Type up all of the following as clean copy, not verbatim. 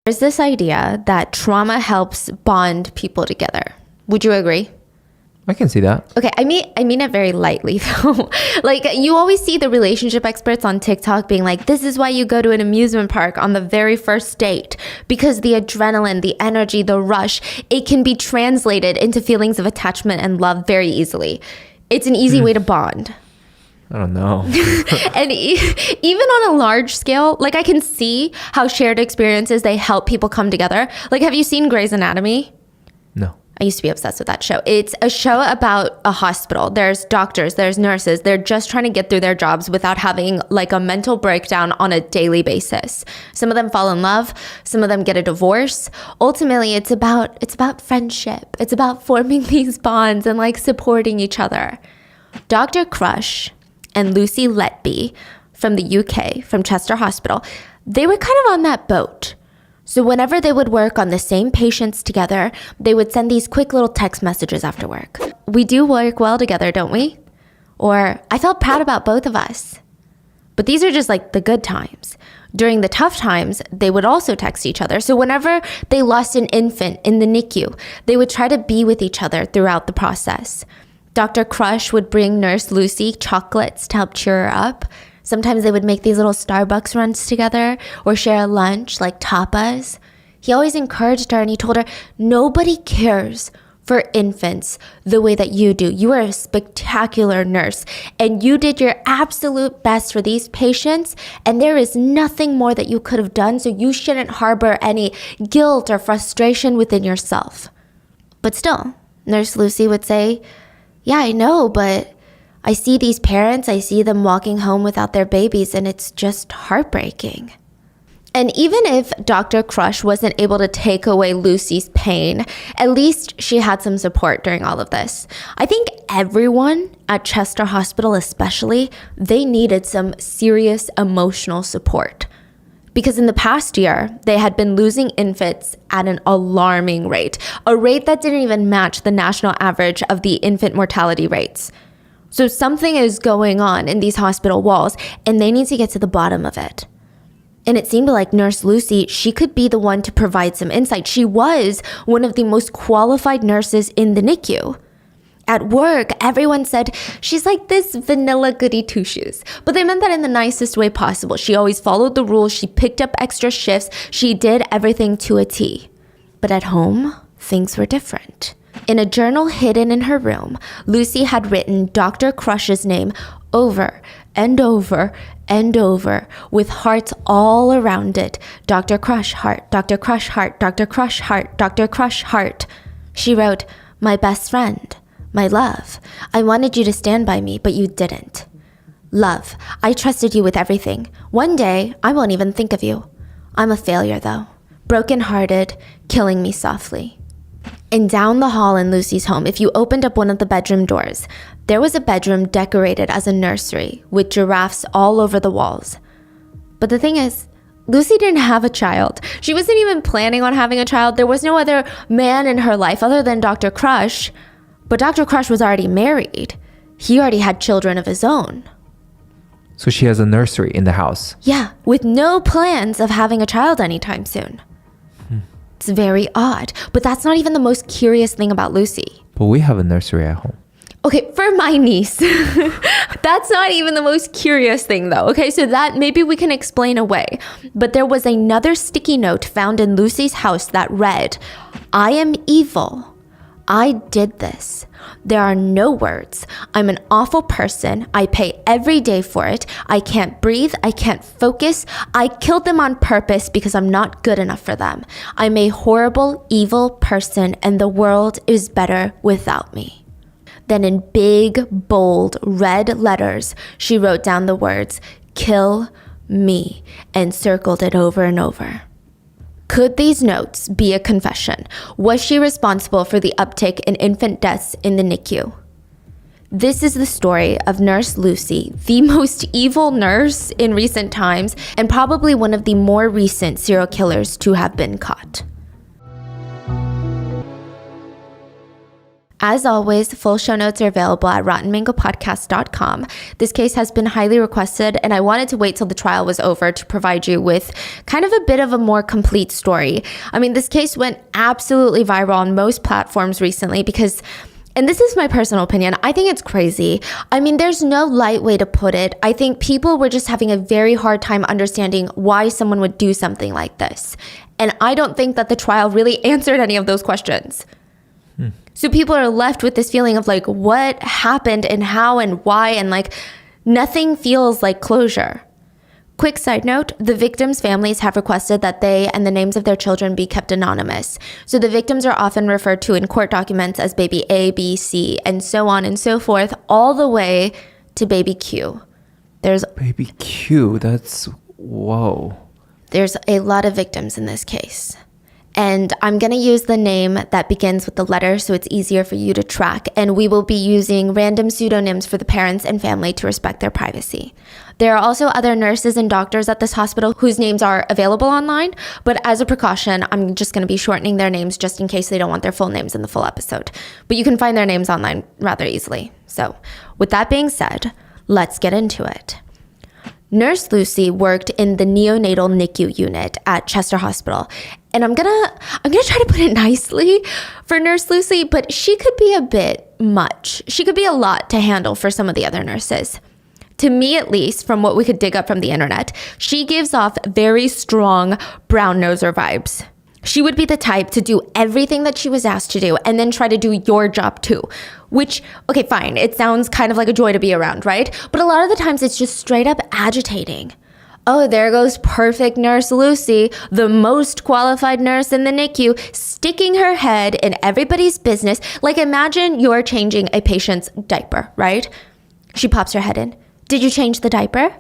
There's this idea that trauma helps bond people together. Would you agree? I can see that. Okay, I mean it very lightly though. Like, you always see the relationship experts on TikTok being like, this is why you go to an amusement park on the very first date, because the adrenaline, the energy, the rush, it can be translated into feelings of attachment and love very easily. It's an easy way to bond. I don't know. And even on a large scale, like, I can see how shared experiences, they help people come together. Like, have you seen Grey's Anatomy? No. I used to be obsessed with that show. It's a show about a hospital. There's doctors, there's nurses. They're just trying to get through their jobs without having like a mental breakdown on a daily basis. Some of them fall in love. Some of them get a divorce. Ultimately, it's about friendship. It's about forming these bonds and like supporting each other. Dr. Crush and Lucy Letby from the UK, from Chester Hospital, they were kind of on that boat. So whenever they would work on the same patients together, they would send these quick little text messages after work. We do work well together, don't we? Or, I felt proud about both of us. But these are just like the good times. During the tough times, they would also text each other. So whenever they lost an infant in the NICU, they would try to be with each other throughout the process. Dr. Crush would bring Nurse Lucy chocolates to help cheer her up. Sometimes they would make these little Starbucks runs together or share a lunch like tapas. He always encouraged her and he told her, nobody cares for infants the way that you do. You are a spectacular nurse and you did your absolute best for these patients, and there is nothing more that you could have done, so you shouldn't harbor any guilt or frustration within yourself. But still, Nurse Lucy would say, yeah, I know, but I see these parents, I see them walking home without their babies, and it's just heartbreaking. And even if Dr. Crush wasn't able to take away Lucy's pain, at least she had some support during all of this. I think everyone at Chester Hospital especially, they needed some serious emotional support. Because in the past year, they had been losing infants at an alarming rate, a rate that didn't even match the national average of the infant mortality rates. So something is going on in these hospital walls, and they need to get to the bottom of it. And it seemed like Nurse Lucy, she could be the one to provide some insight. She was one of the most qualified nurses in the NICU. At work, everyone said, she's like this vanilla goody two-shoes. But they meant that in the nicest way possible. She always followed the rules. She picked up extra shifts. She did everything to a T. But at home, things were different. In a journal hidden in her room, Lucy had written Dr. Crush's name over and over and over with hearts all around it. Dr. Crush heart, Dr. Crush heart, Dr. Crush heart, Dr. Crush heart. She wrote, my best friend, my love, I wanted you to stand by me, but you didn't. Love, I trusted you with everything. One day, I won't even think of you. I'm a failure though. Broken-hearted, killing me softly. And down the hall in Lucy's home, if you opened up one of the bedroom doors, there was a bedroom decorated as a nursery with giraffes all over the walls. But the thing is, Lucy didn't have a child. She wasn't even planning on having a child. There was no other man in her life other than Dr. Crush. But Dr. Crush was already married. He already had children of his own. So she has a nursery in the house. Yeah, with no plans of having a child anytime soon. It's very odd, but that's not even the most curious thing about Lucy. But we have a nursery at home. Okay, for my niece, that's not even the most curious thing though. Okay, so that maybe we can explain away. But there was another sticky note found in Lucy's house that read, I am evil. I did this. There are no words. I'm an awful person. I pay every day for it. I can't breathe. I can't focus. I killed them on purpose because I'm not good enough for them. I'm a horrible, evil person, and the world is better without me. Then in big, bold, red letters, she wrote down the words, kill me, and circled it over and over. Could these notes be a confession? Was she responsible for the uptick in infant deaths in the NICU? This is the story of Nurse Lucy, the most evil nurse in recent times, and probably one of the more recent serial killers to have been caught. As always, full show notes are available at rottenmangopodcast.com. This case has been highly requested, and I wanted to wait till the trial was over to provide you with kind of a bit of a more complete story. I mean, this case went absolutely viral on most platforms recently because, and this is my personal opinion, I think it's crazy. I mean, there's no light way to put it. I think people were just having a very hard time understanding why someone would do something like this. And I don't think that the trial really answered any of those questions. So people are left with this feeling of like, what happened and how and why, and like nothing feels like closure. Quick side note, the victims' families have requested that they and the names of their children be kept anonymous. So the victims are often referred to in court documents as baby A, B, C, and so on and so forth, all the way to baby Q. Baby Q, that's, whoa. There's a lot of victims in this case. And I'm going to use the name that begins with the letter so it's easier for you to track. And we will be using random pseudonyms for the parents and family to respect their privacy. There are also other nurses and doctors at this hospital whose names are available online. But as a precaution, I'm just going to be shortening their names just in case they don't want their full names in the full episode. But you can find their names online rather easily. So with that being said, let's get into it. Nurse Lucy worked in the neonatal NICU unit at Chester Hospital. And I'm gonna try to put it nicely for Nurse Lucy, but she could be a bit much. She could be a lot to handle for some of the other nurses. To me, at least, from what we could dig up from the internet, she gives off very strong brown noser vibes. She would be the type to do everything that she was asked to do and then try to do your job too. Which, okay, fine, it sounds kind of like a joy to be around, right? But a lot of the times it's just straight up agitating. Oh, there goes perfect Nurse Lucy, the most qualified nurse in the NICU, sticking her head in everybody's business. Like imagine you're changing a patient's diaper, right? She pops her head in. Did you change the diaper?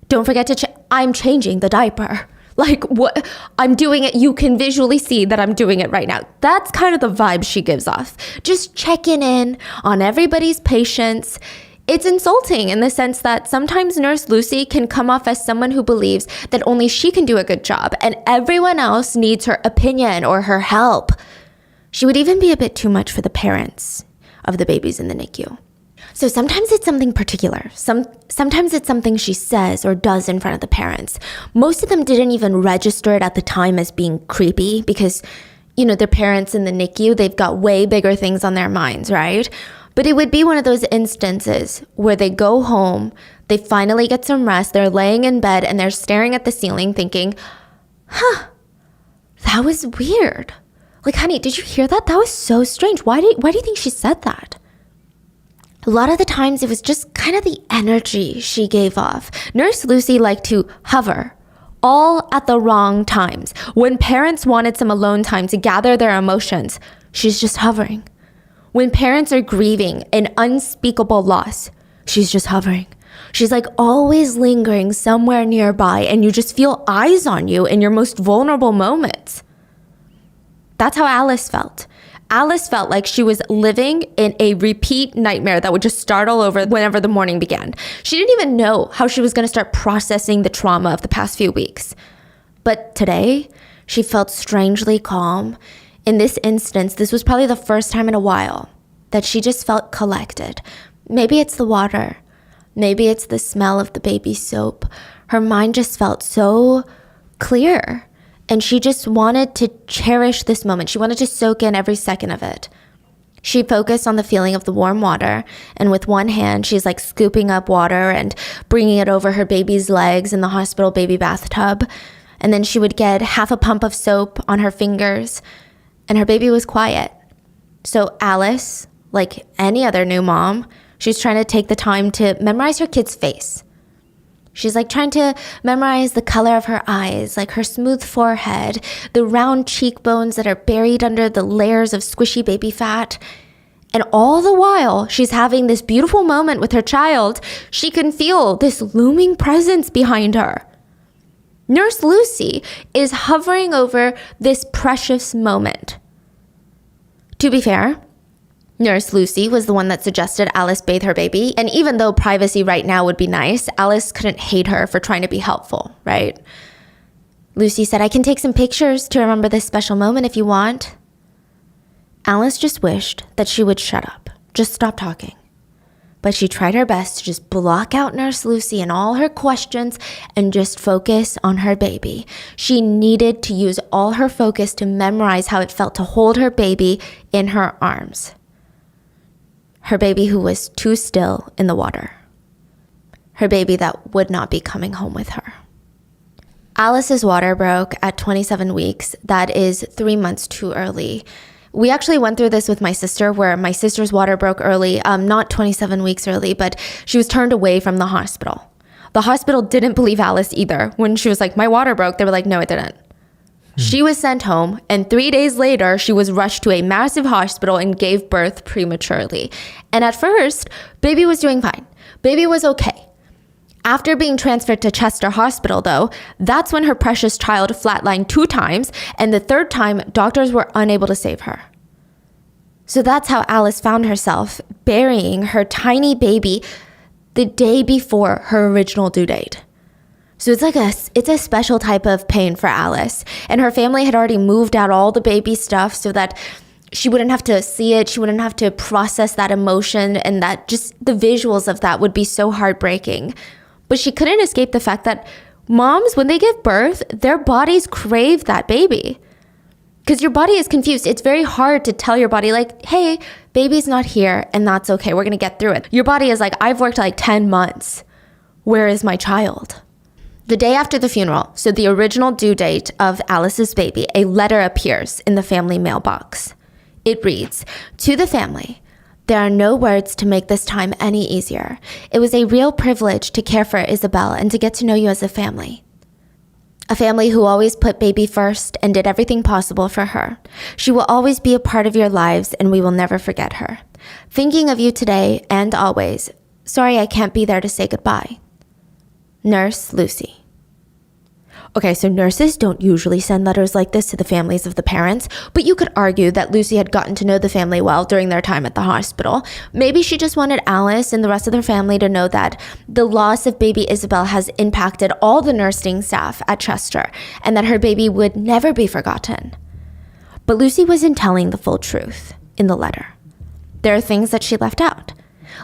Don't forget to I'm changing the diaper. Like what? I'm doing it. You can visually see that I'm doing it right now. That's kind of the vibe she gives off. Just checking in on everybody's patients. It's insulting in the sense that sometimes Nurse Lucy can come off as someone who believes that only she can do a good job and everyone else needs her opinion or her help. She would even be a bit too much for the parents of the babies in the NICU. So sometimes it's something particular. Sometimes it's something she says or does in front of the parents. Most of them didn't even register it at the time as being creepy because, you know, their parents in the NICU, they've got way bigger things on their minds, right? But it would be one of those instances where they go home, they finally get some rest, they're laying in bed and they're staring at the ceiling thinking, that was weird. Like, honey, did you hear that? That was so strange. Why do you think she said that? A lot of the times it was just kind of the energy she gave off. Nurse Lucy liked to hover, all at the wrong times. When parents wanted some alone time to gather their emotions, she's just hovering. When parents are grieving an unspeakable loss, she's just hovering. She's like always lingering somewhere nearby and you just feel eyes on you in your most vulnerable moments. That's how Alice felt. Alice felt like she was living in a repeat nightmare that would just start all over whenever the morning began. She didn't even know how she was going to start processing the trauma of the past few weeks. But today, she felt strangely calm. In this instance, this was probably the first time in a while that she just felt collected. Maybe it's the water. Maybe it's the smell of the baby soap. Her mind just felt so clear. And she just wanted to cherish this moment. She wanted to soak in every second of it. She focused on the feeling of the warm water. And with one hand, she's like scooping up water and bringing it over her baby's legs in the hospital baby bathtub. And then she would get half a pump of soap on her fingers. And her baby was quiet. So Alice, like any other new mom, she's trying to take the time to memorize her kid's face. She's like trying to memorize the color of her eyes, like her smooth forehead, the round cheekbones that are buried under the layers of squishy baby fat. And all the while she's having this beautiful moment with her child, she can feel this looming presence behind her. Nurse Lucy is hovering over this precious moment. To be fair, Nurse Lucy was the one that suggested Alice bathe her baby, and even though privacy right now would be nice, Alice couldn't hate her for trying to be helpful, right? Lucy said, I can take some pictures to remember this special moment if you want. Alice just wished that she would shut up, just stop talking. But she tried her best to just block out Nurse Lucy and all her questions and just focus on her baby. She needed to use all her focus to memorize how it felt to hold her baby in her arms. Her baby who was too still in the water. Her baby that would not be coming home with her. Alice's water broke at 27 weeks. That is 3 months too early. We actually went through this with my sister, where my sister's water broke early, not 27 weeks early, but she was turned away from the hospital. The hospital didn't believe Alice either. When she was like, my water broke, they were like, no, it didn't. She was sent home, and 3 days later, she was rushed to a massive hospital and gave birth prematurely. And at first, baby was doing fine. Baby was okay. After being transferred to Chester Hospital, though, that's when her precious child flatlined 2 times, and the 3rd time, doctors were unable to save her. So that's how Alice found herself burying her tiny baby the day before her original due date. So it's a special type of pain for Alice, and her family had already moved out all the baby stuff so that she wouldn't have to see it, she wouldn't have to process that emotion, and that just the visuals of that would be so heartbreaking. But she couldn't escape the fact that moms, when they give birth, their bodies crave that baby. Because your body is confused. It's very hard to tell your body, like, hey, baby's not here, and that's okay. We're going to get through it. Your body is like, I've worked like 10 months. Where is my child? The day after the funeral, so the original due date of Alice's baby, a letter appears in the family mailbox. It reads, "To the family, there are no words to make this time any easier. It was a real privilege to care for Isabel and to get to know you as a family. A family who always put baby first and did everything possible for her. She will always be a part of your lives, and we will never forget her. Thinking of you today and always. Sorry I can't be there to say goodbye. Nurse Lucy." Okay, so nurses don't usually send letters like this to the families of the parents, but you could argue that Lucy had gotten to know the family well during their time at the hospital. Maybe she just wanted Alice and the rest of their family to know that the loss of baby Isabel has impacted all the nursing staff at Chester, and that her baby would never be forgotten. But Lucy wasn't telling the full truth in the letter. There are things that she left out,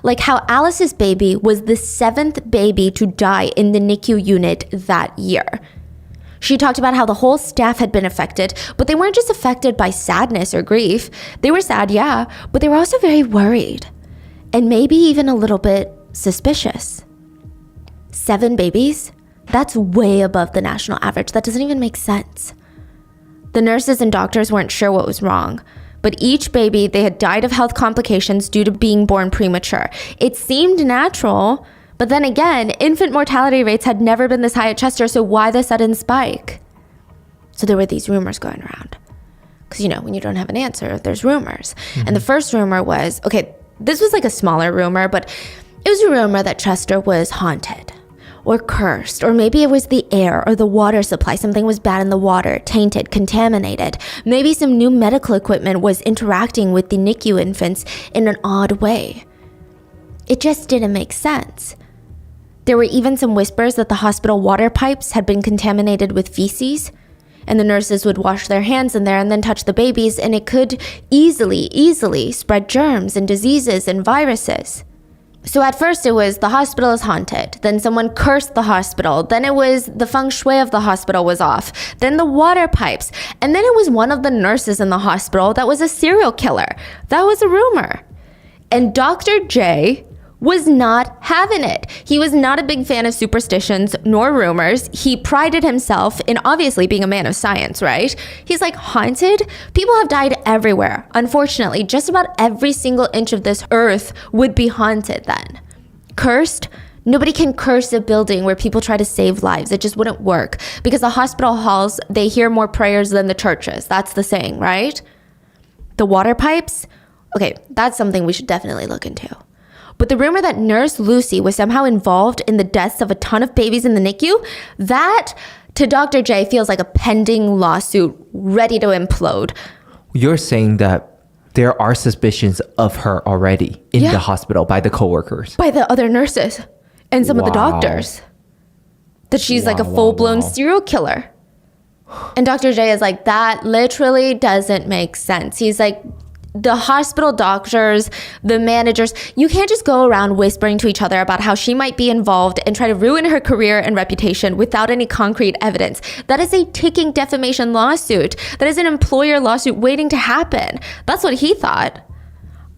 like how Alice's baby was the 7th baby to die in the NICU unit that year. She talked about how the whole staff had been affected, but they weren't just affected by sadness or grief. They were sad, yeah, but they were also very worried, and maybe even a little bit suspicious. 7 babies? That's way above the national average. That doesn't even make sense. The nurses and doctors weren't sure what was wrong, but each baby, they had died of health complications due to being born premature. It seemed natural, but then again, infant mortality rates had never been this high at Chester, so why the sudden spike? So there were these rumors going around. Because, when you don't have an answer, there's rumors. Mm-hmm. And the first rumor was, okay, this was like a smaller rumor, but it was a rumor that Chester was haunted or cursed, or maybe it was the air or the water supply. Something was bad in the water, tainted, contaminated. Maybe some new medical equipment was interacting with the NICU infants in an odd way. It just didn't make sense. There were even some whispers that the hospital water pipes had been contaminated with feces, and the nurses would wash their hands in there and then touch the babies, and it could easily spread germs and diseases and viruses. So at first it was the hospital is haunted, then someone cursed the hospital, then it was the feng shui of the hospital was off, then the water pipes, and then it was one of the nurses in the hospital that was a serial killer. That was a rumor. And Dr. J was not having it. He was not a big fan of superstitions nor rumors. He prided himself in obviously being a man of science, right? He's like, haunted? People have died everywhere. Unfortunately, just about every single inch of this earth would be haunted then. Cursed? Nobody can curse a building where people try to save lives. It just wouldn't work because the hospital halls, they hear more prayers than the churches. That's the saying, right? The water pipes? Okay, that's something we should definitely look into. But the rumor that Nurse Lucy was somehow involved in the deaths of a ton of babies in the NICU, that to Dr. J feels like a pending lawsuit ready to implode. You're saying that there are suspicions of her already in the hospital by the coworkers. By the other nurses and some of the doctors. That she's like a full-blown serial killer. And Dr. J is like, that literally doesn't make sense. He's like, The hospital doctors, the managers, you can't just go around whispering to each other about how she might be involved and try to ruin her career and reputation without any concrete evidence. That is a ticking defamation lawsuit. That is an employer lawsuit waiting to happen. That's what he thought.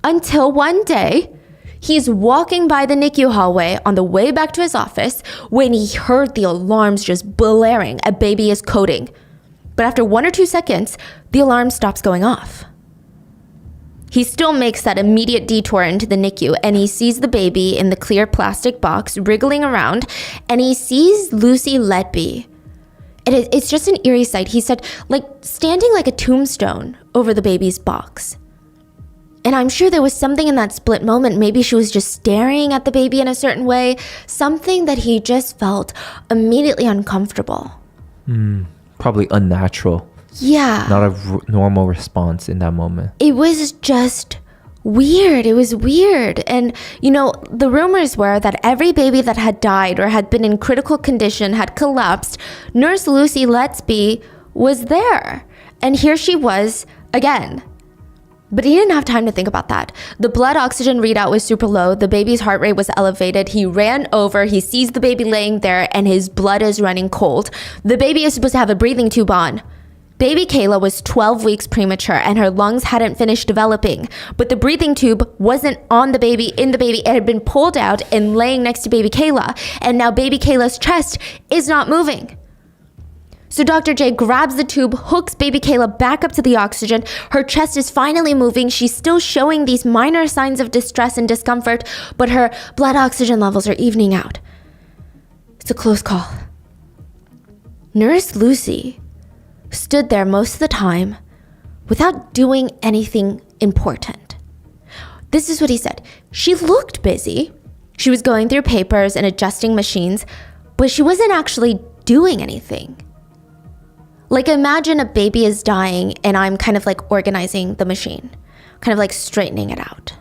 Until one day, he's walking by the NICU hallway on the way back to his office when he heard the alarms just blaring. A baby is coding. But after 1 or 2 seconds, the alarm stops going off. He still makes that immediate detour into the NICU, and he sees the baby in the clear plastic box wriggling around, and he sees Lucy Letby. And it's just an eerie sight. He said, like, standing like a tombstone over the baby's box. And I'm sure there was something in that split moment. Maybe she was just staring at the baby in a certain way, something that he just felt immediately uncomfortable. Probably unnatural. Yeah. Not a normal response in that moment. It was just weird. It was weird. And, you know, the rumors were that every baby that had died or had been in critical condition had collapsed. Nurse Lucy Letby was there. And here she was again. But he didn't have time to think about that. The blood oxygen readout was super low. The baby's heart rate was elevated. He ran over. He sees the baby laying there and his blood is running cold. The baby is supposed to have a breathing tube on. Baby Kayla was 12 weeks premature and her lungs hadn't finished developing, but the breathing tube wasn't on the baby, in the baby. It had been pulled out and laying next to baby Kayla, and now baby Kayla's chest is not moving. So Dr. J grabs the tube, hooks baby Kayla back up to the oxygen. Her chest is finally moving. She's still showing these minor signs of distress and discomfort, but her blood oxygen levels are evening out. It's a close call. Nurse Lucy stood there most of the time without doing anything important. This is what he said. She looked busy. She was going through papers and adjusting machines, but she wasn't actually doing anything. Like, imagine a baby is dying and I'm kind of like organizing the machine, kind of like straightening it out.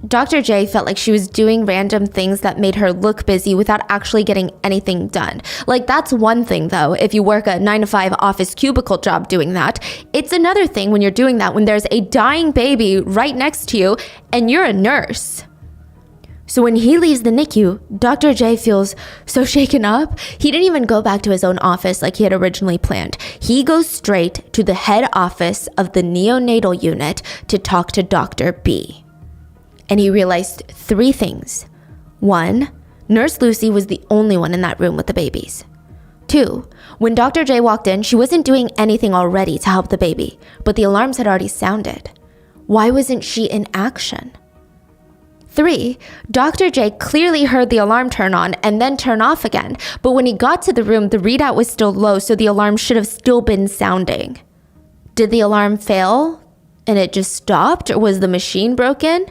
Dr. J felt like she was doing random things that made her look busy without actually getting anything done. Like, that's one thing though, if you work a 9-to-5 office cubicle job doing that. It's another thing when you're doing that when there's a dying baby right next to you and you're a nurse. So when he leaves the NICU, Dr. J feels so shaken up. He didn't even go back to his own office like he had originally planned. He goes straight to the head office of the neonatal unit to talk to Dr. B. And he realized 3 things. 1, Nurse Lucy was the only one in that room with the babies. 2, when Dr. J walked in, she wasn't doing anything already to help the baby, but the alarms had already sounded. Why wasn't she in action? 3, Dr. J clearly heard the alarm turn on and then turn off again, but when he got to the room, the readout was still low, so the alarm should have still been sounding. Did the alarm fail and it just stopped, or was the machine broken?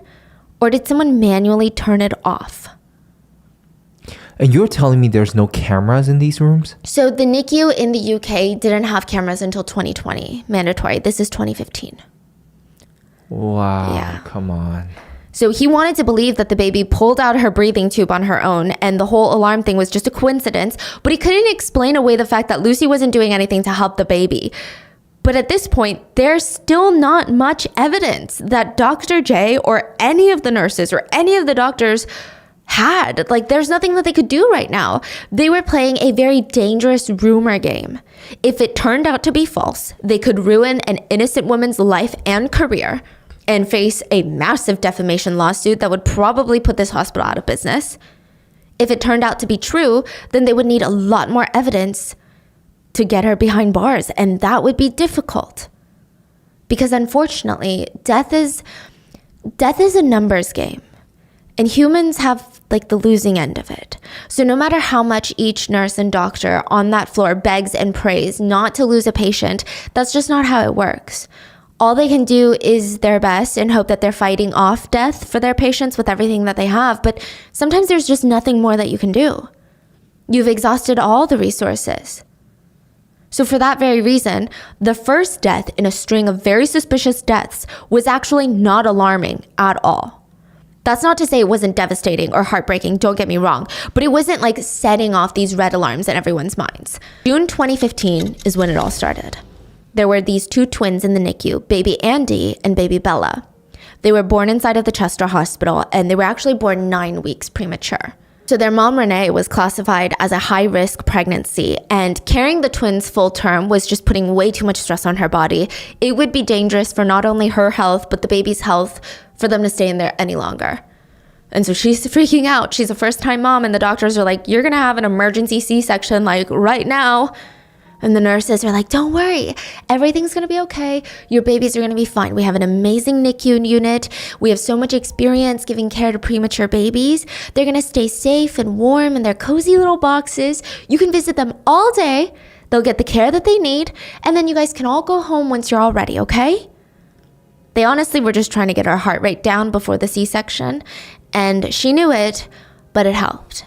Or did someone manually turn it off? And you're telling me there's no cameras in these rooms? So the NICU in the UK didn't have cameras until 2020, mandatory. This is 2015. Wow, Yeah. Come on. So he wanted to believe that the baby pulled out her breathing tube on her own and the whole alarm thing was just a coincidence, but he couldn't explain away the fact that Lucy wasn't doing anything to help the baby. But at this point, there's still not much evidence that Dr. J or any of the nurses or any of the doctors had. Like, there's nothing that they could do right now. They were playing a very dangerous rumor game. If it turned out to be false, they could ruin an innocent woman's life and career and face a massive defamation lawsuit that would probably put this hospital out of business. If it turned out to be true, then they would need a lot more evidence to get her behind bars, and that would be difficult. Because unfortunately, death is a numbers game, and humans have like the losing end of it. So no matter how much each nurse and doctor on that floor begs and prays not to lose a patient, that's just not how it works. All they can do is their best and hope that they're fighting off death for their patients with everything that they have, but sometimes there's just nothing more that you can do. You've exhausted all the resources. So for that very reason, the first death in a string of very suspicious deaths was actually not alarming at all. That's not to say it wasn't devastating or heartbreaking, don't get me wrong, but it wasn't like setting off these red alarms in everyone's minds. June 2015 is when it all started. There were these two twins in the NICU, baby Andy and baby Bella. They were born inside of the Chester Hospital, and they were actually born 9 weeks premature. So their mom, Renee, was classified as a high-risk pregnancy, and carrying the twins full term was just putting way too much stress on her body. It would be dangerous for not only her health, but the baby's health for them to stay in there any longer. And so she's freaking out. She's a first-time mom, and the doctors are like, you're going to have an emergency C-section, like, right now. And the nurses are like, don't worry, everything's going to be okay. Your babies are going to be fine. We have an amazing NICU unit. We have so much experience giving care to premature babies. They're going to stay safe and warm in their cozy little boxes. You can visit them all day. They'll get the care that they need. And then you guys can all go home once you're all ready, okay? They honestly were just trying to get her heart rate down before the C-section. And she knew it, but it helped.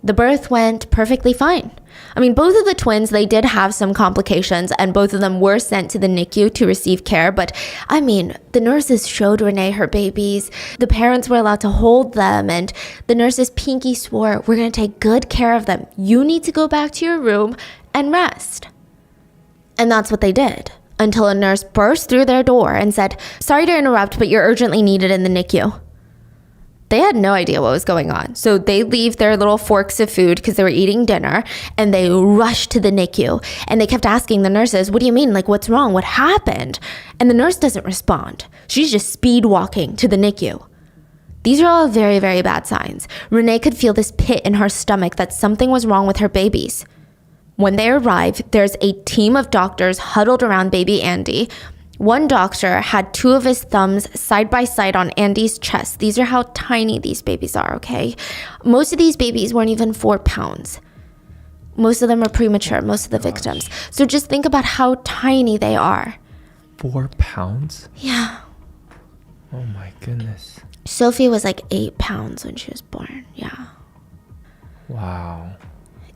The birth went perfectly fine. I mean, both of the twins, they did have some complications, and both of them were sent to the NICU to receive care. But I mean, the nurses showed Renee her babies. The parents were allowed to hold them, and the nurses pinky swore, we're going to take good care of them. You need to go back to your room and rest. And that's what they did, until a nurse burst through their door and said, sorry to interrupt, but you're urgently needed in the NICU. They had no idea what was going on. So they leave their little forks of food because they were eating dinner, and they rush to the NICU. And they kept asking the nurses, what do you mean? Like, what's wrong? What happened? And the nurse doesn't respond. She's just speed walking to the NICU. These are all very, very bad signs. Renee could feel this pit in her stomach that something was wrong with her babies. When they arrive, there's a team of doctors huddled around baby Andy. One doctor had 2 of his thumbs side by side on Andy's chest. These are how tiny these babies are, okay? Most of these babies weren't even 4 pounds. Most of them are premature, most of the victims. So just think about how tiny they are. 4 pounds? Yeah. Oh my goodness. Sophie was like 8 pounds when she was born, yeah. Wow.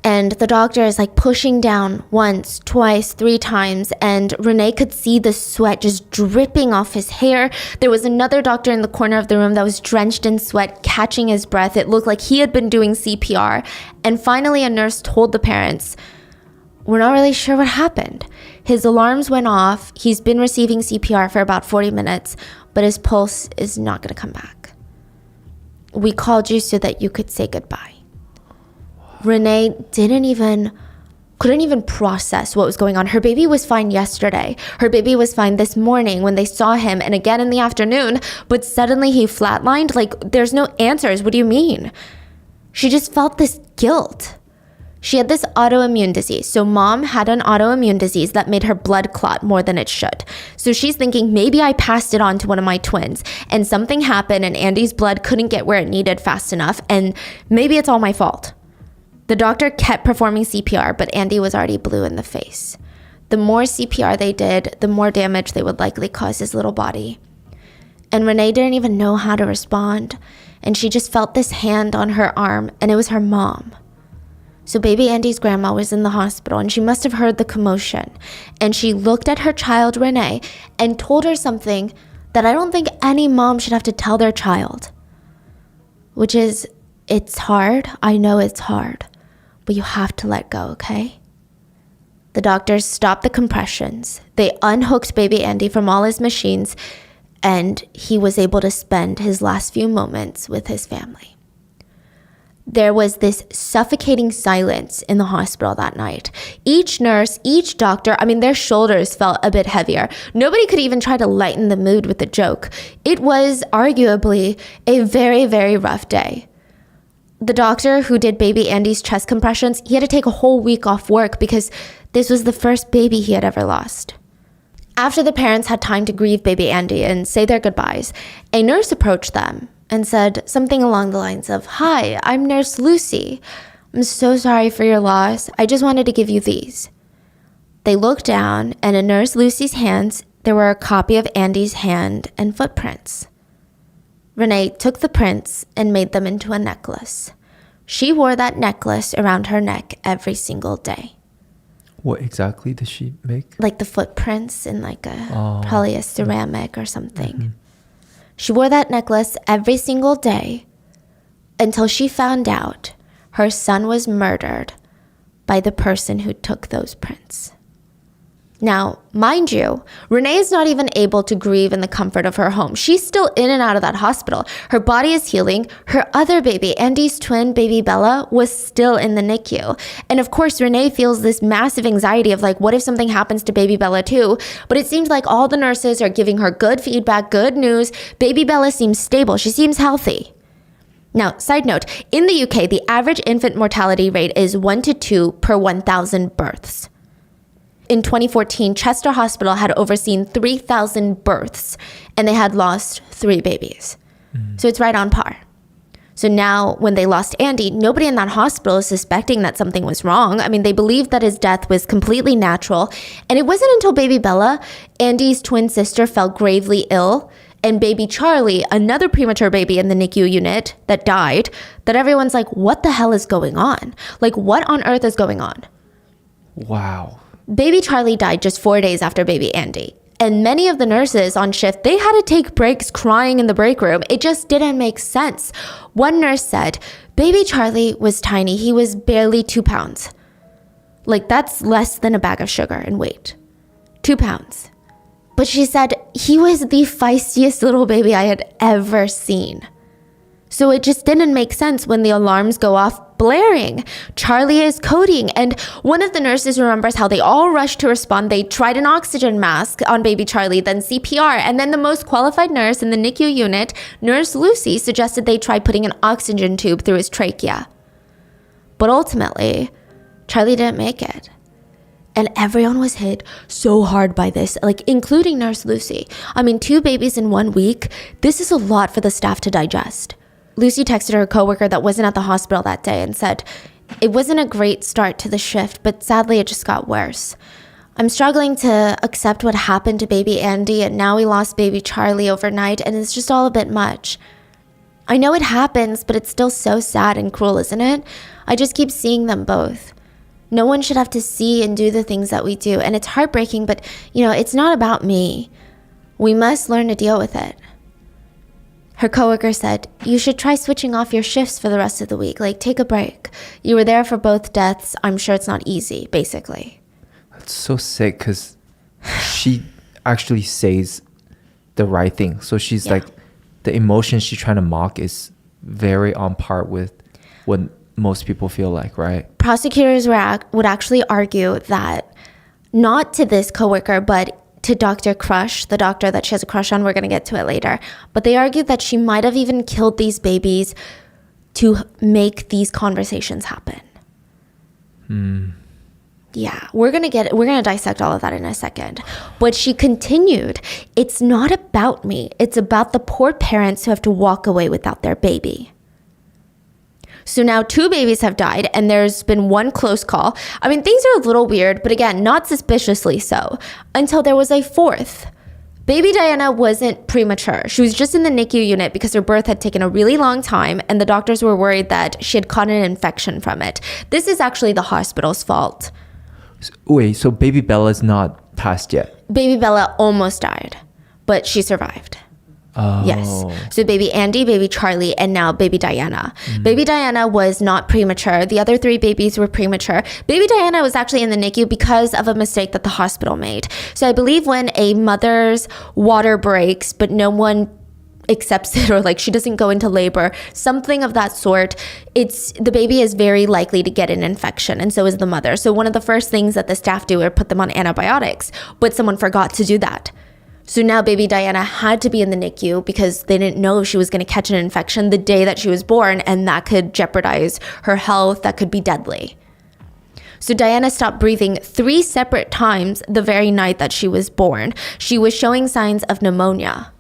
And the doctor is like pushing down once, twice, 3 times. And Renee could see the sweat just dripping off his hair. There was another doctor in the corner of the room that was drenched in sweat, catching his breath. It looked like he had been doing CPR. And finally, a nurse told the parents, we're not really sure what happened. His alarms went off. He's been receiving CPR for about 40 minutes, but his pulse is not going to come back. We called you so that you could say goodbye. Renee couldn't even process what was going on. Her baby was fine yesterday. Her baby was fine this morning when they saw him, and again in the afternoon, but suddenly he flatlined. Like, there's no answers. What do you mean? She just felt this guilt. She had this autoimmune disease. So mom had an autoimmune disease that made her blood clot more than it should. So she's thinking, maybe I passed it on to one of my twins, and something happened and Andy's blood couldn't get where it needed fast enough, and maybe it's all my fault. The doctor kept performing CPR, but Andy was already blue in the face. The more CPR they did, the more damage they would likely cause his little body. And Renee didn't even know how to respond, and she just felt this hand on her arm, and it was her mom. So baby Andy's grandma was in the hospital, and she must have heard the commotion. And she looked at her child, Renee, and told her something that I don't think any mom should have to tell their child, which is, it's hard. I know it's hard. But you have to let go, okay? The doctors stopped the compressions. They unhooked baby Andy from all his machines, and he was able to spend his last few moments with his family. There was this suffocating silence in the hospital that night. Each nurse, each doctor, their shoulders felt a bit heavier. Nobody could even try to lighten the mood with a joke. It was arguably a very, very rough day. The doctor who did baby Andy's chest compressions, he had to take a whole week off work because this was the first baby he had ever lost. After the parents had time to grieve baby Andy and say their goodbyes, a nurse approached them and said something along the lines of, "Hi, I'm Nurse Lucy. I'm so sorry for your loss. I just wanted to give you these." They looked down, and in Nurse Lucy's hands, there were a copy of Andy's hand and footprints. Renee took the prints and made them into a necklace. She wore that necklace around her neck every single day. What exactly did she make? Like the footprints in probably a ceramic or something. Mm-hmm. She wore that necklace every single day until she found out her son was murdered by the person who took those prints. Now, mind you, Renee is not even able to grieve in the comfort of her home. She's still in and out of that hospital. Her body is healing. Her other baby, Andy's twin baby Bella, was still in the NICU. And of course, Renee feels this massive anxiety of like, what if something happens to baby Bella too? But it seems like all the nurses are giving her good feedback, good news. Baby Bella seems stable. She seems healthy. Now, side note, in the UK, the average infant mortality rate is 1 to 2 per 1,000 births. In 2014, Chester Hospital had overseen 3,000 births, and they had lost 3 babies. So it's right on par. So now when they lost Andy, nobody in that hospital is suspecting that something was wrong. I mean, they believed that his death was completely natural. And it wasn't until baby Bella, Andy's twin sister, fell gravely ill, and baby Charlie, another premature baby in the NICU unit that died, that everyone's like, what the hell is going on? Like, what on earth is going on? Wow. Baby Charlie died just 4 days after baby Andy. And many of the nurses on shift, they had to take breaks crying in the break room. It just didn't make sense. One nurse said, baby Charlie was tiny. He was barely 2 pounds. Like, that's less than a bag of sugar in weight. 2 pounds. But she said, he was the feistiest little baby I had ever seen. So it just didn't make sense when the alarms go off blaring. Charlie is coding. And one of the nurses remembers how they all rushed to respond. They tried an oxygen mask on baby Charlie, then CPR. And then the most qualified nurse in the NICU unit, Nurse Lucy, suggested they try putting an oxygen tube through his trachea. But ultimately, Charlie didn't make it. And everyone was hit so hard by this, like including Nurse Lucy. I mean, 2 babies in 1 week, this is a lot for the staff to digest. Lucy texted her coworker that wasn't at the hospital that day and said, it wasn't a great start to the shift, but sadly it just got worse. I'm struggling to accept what happened to baby Andy, and now we lost baby Charlie overnight, and it's just all a bit much. I know it happens, but it's still so sad and cruel, isn't it? I just keep seeing them both. No one should have to see and do the things that we do, and it's heartbreaking, but it's not about me. We must learn to deal with it. Her coworker said, you should try switching off your shifts for the rest of the week. Like, take a break. You were there for both deaths. I'm sure it's not easy, basically. That's so sick because she actually says the right thing. So she's like, the emotion she's trying to mock is very on par with what most people feel like, right? Prosecutors would actually argue that not to this coworker, but to Dr. Crush, the doctor that she has a crush on. We're going to get to it later. But they argued that she might have even killed these babies to make these conversations happen. Yeah, we're going to dissect all of that in a second. But she continued, it's not about me. It's about the poor parents who have to walk away without their baby. So now 2 babies have died, and there's been 1 close call. I mean, things are a little weird, but again, not suspiciously so, until there was a 4th. Baby Diana wasn't premature. She was just in the NICU unit because her birth had taken a really long time, and the doctors were worried that she had caught an infection from it. This is actually the hospital's fault. Wait, so baby Bella's not passed yet? Baby Bella almost died, but she survived. Oh. Yes. So baby Andy, baby Charlie, and now baby Diana. Baby Diana was not premature. The other 3 babies were premature. Baby Diana was actually in the NICU because of a mistake that the hospital made. So I believe when a mother's water breaks, but no one accepts it, or like she doesn't go into labor, something of that sort, the baby is very likely to get an infection, and so is the mother. So one of the first things that the staff do are put them on antibiotics, but someone forgot to do that. So now baby Diana had to be in the NICU because they didn't know if she was going to catch an infection the day that she was born, and that could jeopardize her health, that could be deadly. So Diana stopped breathing 3 separate times the very night that she was born. She was showing signs of pneumonia.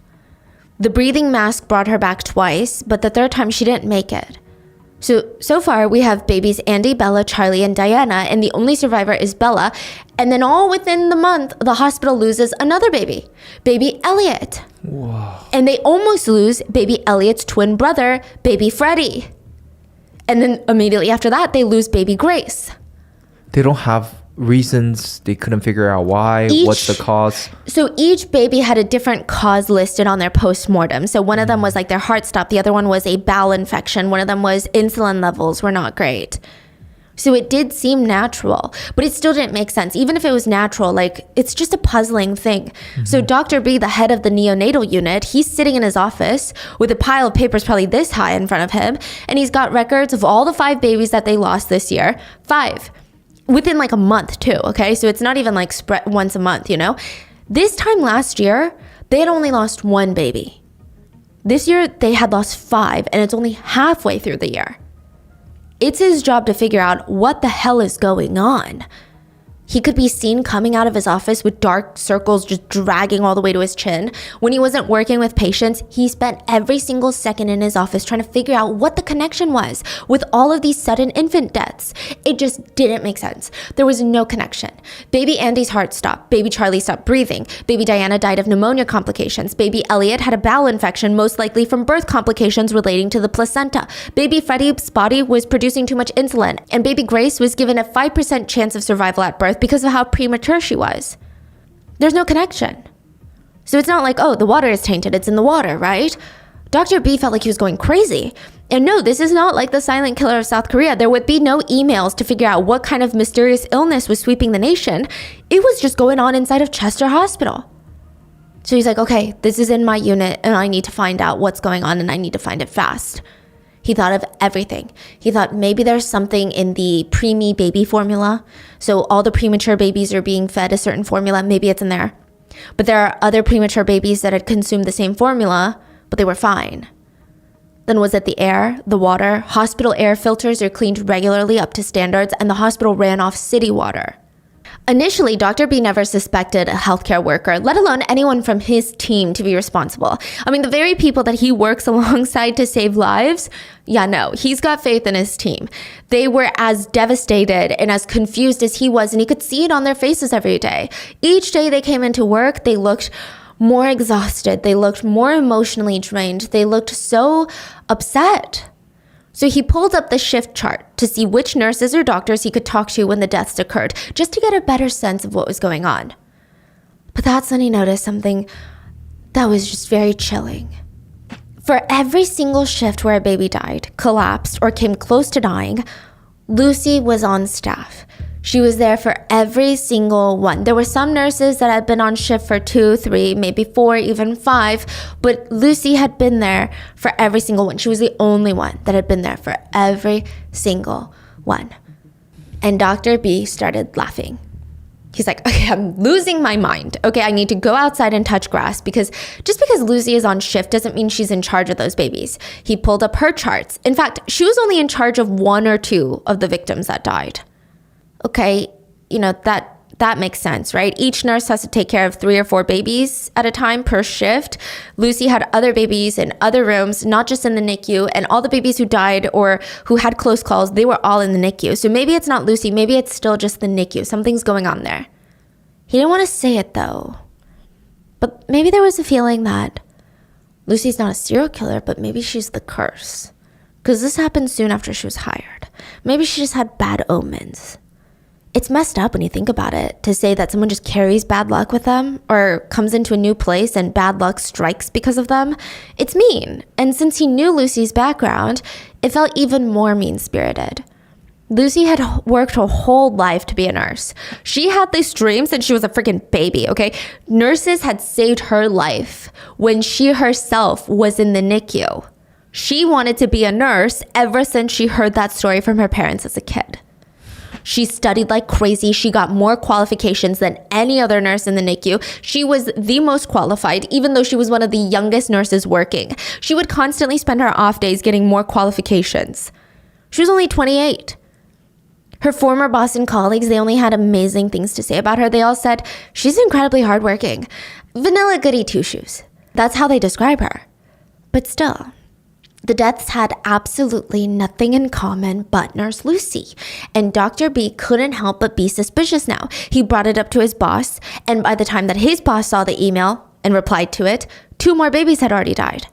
The breathing mask brought her back twice, but the 3rd time she didn't make it. So far we have babies Andy, Bella, Charlie, and Diana, and the only survivor is Bella. And then all within the month, the hospital loses another baby, baby Elliot. Whoa. And they almost lose baby Elliot's twin brother, baby Freddie. And then immediately after that, they lose baby Grace. They don't have reasons. They couldn't figure out why. What's the cause? So each baby had a different cause listed on their post-mortem. So one of them was like their heart stopped. The other one was a bowel infection. One of them was insulin levels were not great. So it did seem natural, but it still didn't make sense. Even if it was natural, like, it's just a puzzling thing. So Dr. B, the head of the neonatal unit, he's sitting in his office with a pile of papers probably this high in front of him, and he's got records of all the 5 babies that they lost this year. 5. Within like a month too, okay? So it's not even like spread once a month, you know? This time last year, they had only lost 1 baby. This year, they had lost 5, and it's only halfway through the year. It's his job to figure out what the hell is going on. He could be seen coming out of his office with dark circles just dragging all the way to his chin. When he wasn't working with patients, he spent every single second in his office trying to figure out what the connection was with all of these sudden infant deaths. It just didn't make sense. There was no connection. Baby Andy's heart stopped. Baby Charlie stopped breathing. Baby Diana died of pneumonia complications. Baby Elliot had a bowel infection, most likely from birth complications relating to the placenta. Baby Freddie's body was producing too much insulin. And baby Grace was given a 5% chance of survival at birth because of how premature she was. There's no connection. So it's not like, oh, the water is tainted, it's in the water, right? Dr. B felt like he was going crazy. And no, this is not like the silent killer of South Korea. There would be no emails to figure out what kind of mysterious illness was sweeping the nation. It was just going on inside of Chester Hospital. So he's like, okay, this is in my unit and I need to find out what's going on and I need to find it fast. He thought of everything. He thought maybe there's something in the preemie baby formula. So all the premature babies are being fed a certain formula. Maybe it's in there. But there are other premature babies that had consumed the same formula, but they were fine. Then was it the air, the water? Hospital air filters are cleaned regularly up to standards, and the hospital ran off city water. Initially, Dr. B never suspected a healthcare worker, let alone anyone from his team, to be responsible. I mean, the very people that he works alongside to save lives, yeah, no, he's got faith in his team. They were as devastated and as confused as he was, and he could see it on their faces every day. Each day they came into work, they looked more exhausted. They looked more emotionally drained. They looked so upset. So he pulled up the shift chart to see which nurses or doctors he could talk to when the deaths occurred, just to get a better sense of what was going on. But that's when he noticed something that was just very chilling. For every single shift where a baby died, collapsed, or came close to dying, Lucy was on staff. She was there for every single one. There were some nurses that had been on shift for 2, 3, maybe 4, even 5, but Lucy had been there for every single one. She was the only one that had been there for every single one. And Dr. B started laughing. He's like, okay, I'm losing my mind. Okay, I need to go outside and touch grass because just because Lucy is on shift doesn't mean she's in charge of those babies. He pulled up her charts. In fact, she was only in charge of 1 or 2 of the victims that died. Okay, you know, that makes sense, right? Each nurse has to take care of 3 or 4 babies at a time per shift. Lucy had other babies in other rooms, not just in the NICU, and all the babies who died or who had close calls, they were all in the NICU. So maybe it's not Lucy, maybe it's still just the NICU. Something's going on there. He didn't want to say it though. But maybe there was a feeling that Lucy's not a serial killer, but maybe she's the curse. Because this happened soon after she was hired. Maybe she just had bad omens. It's messed up when you think about it, to say that someone just carries bad luck with them or comes into a new place and bad luck strikes because of them. It's mean. And since he knew Lucy's background, it felt even more mean-spirited. Lucy had worked her whole life to be a nurse. She had this dream since she was a freaking baby, okay? Nurses had saved her life when she herself was in the NICU. She wanted to be a nurse ever since she heard that story from her parents as a kid. She studied like crazy. She got more qualifications than any other nurse in the NICU. She was the most qualified, even though she was one of the youngest nurses working. She would constantly spend her off days getting more qualifications. She was only 28. Her former boss and colleagues, they only had amazing things to say about her. They all said, she's incredibly hardworking. Vanilla goody two-shoes. That's how they describe her. But still, the deaths had absolutely nothing in common but Nurse Lucy. And Dr. B couldn't help but be suspicious now. He brought it up to his boss, and by the time that his boss saw the email and replied to it, 2 more babies had already died.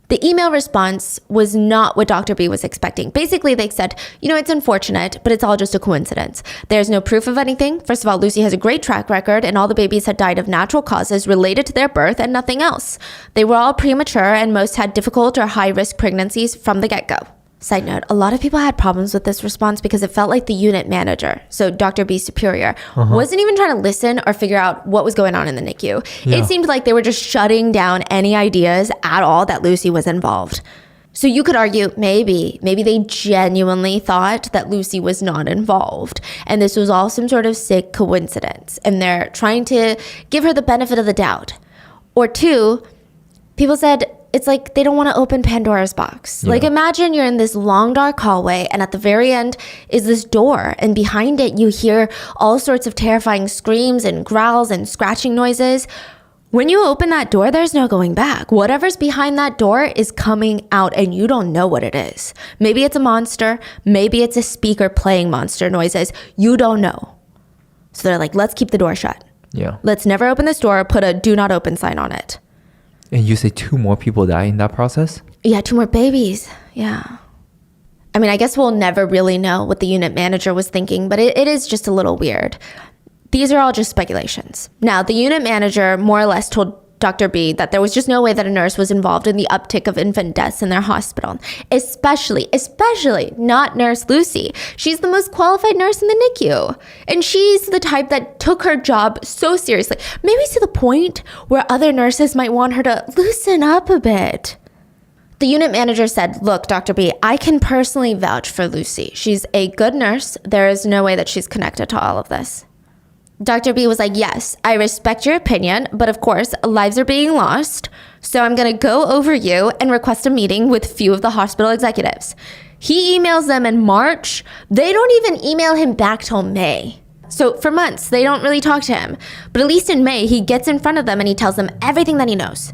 The email response was not what Dr. B was expecting. Basically, they said, you know, it's unfortunate, but it's all just a coincidence. There's no proof of anything. First of all, Lucy has a great track record, and all the babies had died of natural causes related to their birth and nothing else. They were all premature, and most had difficult or high-risk pregnancies from the get-go. Side note, a lot of people had problems with this response because it felt like the unit manager, so Dr. B's superior, wasn't even trying to listen or figure out what was going on in the NICU. Yeah. It seemed like they were just shutting down any ideas at all that Lucy was involved. So you could argue maybe they genuinely thought that Lucy was not involved and this was all some sort of sick coincidence and they're trying to give her the benefit of the doubt. Or two, people said it's like they don't want to open Pandora's box. Yeah. Like imagine you're in this long dark hallway and at the very end is this door and behind it you hear all sorts of terrifying screams and growls and scratching noises. When you open that door, there's no going back. Whatever's behind that door is coming out and you don't know what it is. Maybe it's a monster. Maybe it's a speaker playing monster noises. You don't know. So they're like, let's keep the door shut. Yeah. Let's never open this door. Put a do not open sign on it. And you say 2 more people die in that process? Yeah, 2 more babies. Yeah. I mean, I guess we'll never really know what the unit manager was thinking, but it is just a little weird. These are all just speculations. Now, the unit manager more or less told Dr. B that there was just no way that a nurse was involved in the uptick of infant deaths in their hospital, especially not Nurse Lucy. She's the most qualified nurse in the NICU, and she's the type that took her job so seriously, maybe to the point where other nurses might want her to loosen up a bit. The unit manager said, look, Dr. B, I can personally vouch for Lucy. She's a good nurse. There is no way that she's connected to all of this. Dr. B was like, yes, I respect your opinion, but of course, lives are being lost. So I'm going to go over you and request a meeting with a few of the hospital executives. He emails them in March. They don't even email him back till May. So for months, they don't really talk to him. But at least in May, he gets in front of them and he tells them everything that he knows.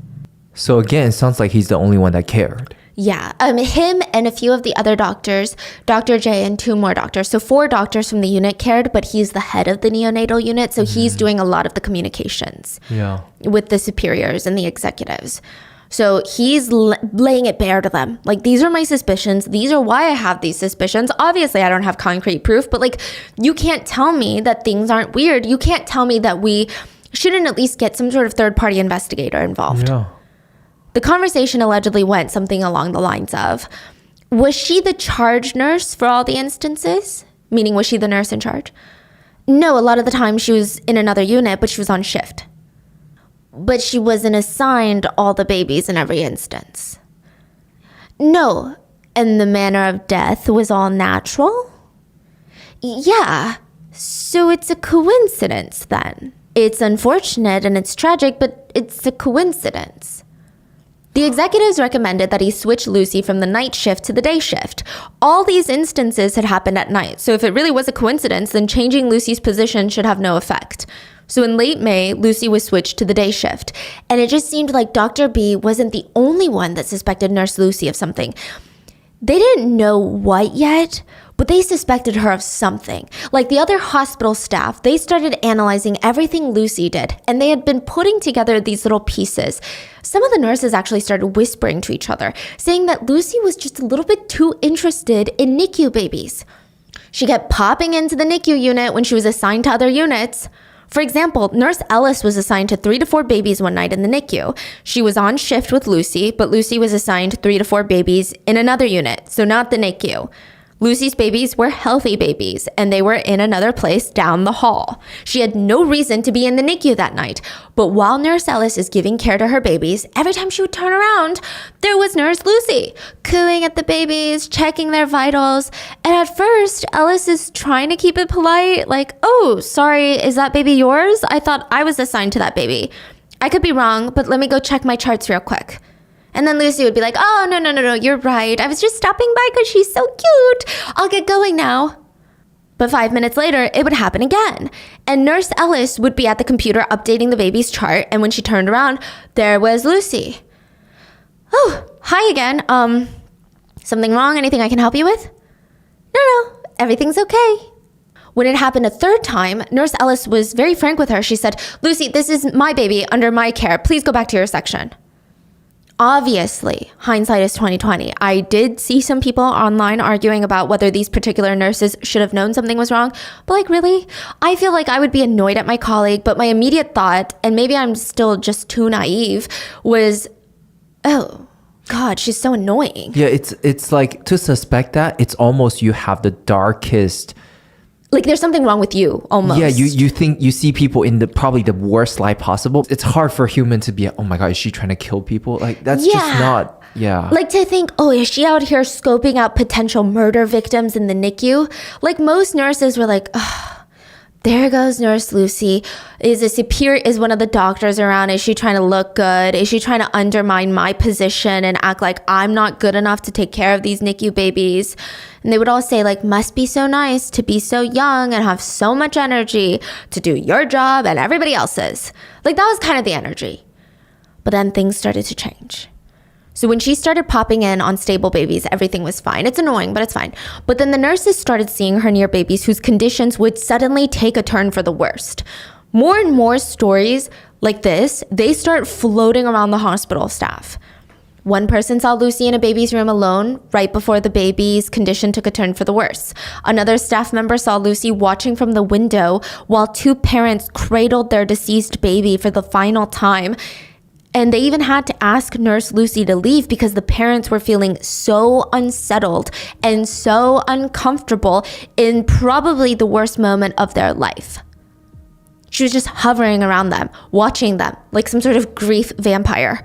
So again, it sounds like he's the only one that cared. Yeah, him and a few of the other doctors, Dr. J and 2 more doctors. So 4 doctors from the unit cared, but he's the head of the neonatal unit. So he's doing a lot of the communications with the superiors and the executives. So he's laying it bare to them. Like, these are my suspicions. These are why I have these suspicions. Obviously, I don't have concrete proof, but like, you can't tell me that things aren't weird. You can't tell me that we shouldn't at least get some sort of third-party investigator involved. Yeah. The conversation allegedly went something along the lines of, was she the charge nurse for all the instances? Meaning, was she the nurse in charge? No, a lot of the time she was in another unit, but she was on shift. But she wasn't assigned all the babies in every instance. No, and the manner of death was all natural? Yeah, so it's a coincidence then. It's unfortunate and it's tragic, but it's a coincidence. The executives recommended that he switch Lucy from the night shift to the day shift. All these instances had happened at night, so if it really was a coincidence, then changing Lucy's position should have no effect. So in late May, Lucy was switched to the day shift, and it just seemed like Dr. B wasn't the only one that suspected Nurse Lucy of something. They didn't know what yet, but they suspected her of something. Like the other hospital staff, they started analyzing everything Lucy did, and they had been putting together these little pieces. Some of the nurses actually started whispering to each other, saying that Lucy was just a little bit too interested in NICU babies. She kept popping into the NICU unit when she was assigned to other units. For example, Nurse Ellis was assigned to 3 to 4 babies one night in the NICU. She was on shift with Lucy, but Lucy was assigned 3 to 4 babies in another unit, so not the NICU. Lucy's babies were healthy babies, and they were in another place down the hall. She had no reason to be in the NICU that night, but while Nurse Ellis is giving care to her babies, every time she would turn around, there was Nurse Lucy, cooing at the babies, checking their vitals, and at first, Ellis is trying to keep it polite, like, oh, sorry, is that baby yours? I thought I was assigned to that baby. I could be wrong, but let me go check my charts real quick. And then Lucy would be like, oh, no, you're right. I was just stopping by because she's so cute. I'll get going now. But 5 minutes later, it would happen again. And Nurse Ellis would be at the computer updating the baby's chart. And when she turned around, there was Lucy. Oh, hi again. Something wrong? Anything I can help you with? No, everything's okay. When it happened a third time, Nurse Ellis was very frank with her. She said, Lucy, this is my baby under my care. Please go back to your section. Obviously, hindsight is 2020. I did see some people online arguing about whether these particular nurses should have known something was wrong. But like, really? I feel like I would be annoyed at my colleague, but my immediate thought, and maybe I'm still just too naive, was, oh, God, she's so annoying. Yeah, it's like to suspect that it's almost you have the darkest. Like there's something wrong with you almost. Yeah, you think you see people in the probably the worst light possible. It's hard for a human to be, oh my God, is she trying to kill people? Like that's just not, yeah. Like to think, oh, is she out here scoping out potential murder victims in the NICU? Like most nurses were like, oh, there goes Nurse Lucy. Is one of the doctors around? Is she trying to look good? Is she trying to undermine my position and act like I'm not good enough to take care of these NICU babies? And they would all say like, must be so nice to be so young and have so much energy to do your job and everybody else's. Like that was kind of the energy. But then things started to change. So when she started popping in on stable babies, everything was fine. It's annoying, but it's fine. But then the nurses started seeing her near babies whose conditions would suddenly take a turn for the worst. More and more stories like this, they start floating around the hospital staff. One person saw Lucy in a baby's room alone right before the baby's condition took a turn for the worse. Another staff member saw Lucy watching from the window while two parents cradled their deceased baby for the final time. And they even had to ask Nurse Lucy to leave because the parents were feeling so unsettled and so uncomfortable in probably the worst moment of their life. She was just hovering around them, watching them like some sort of grief vampire.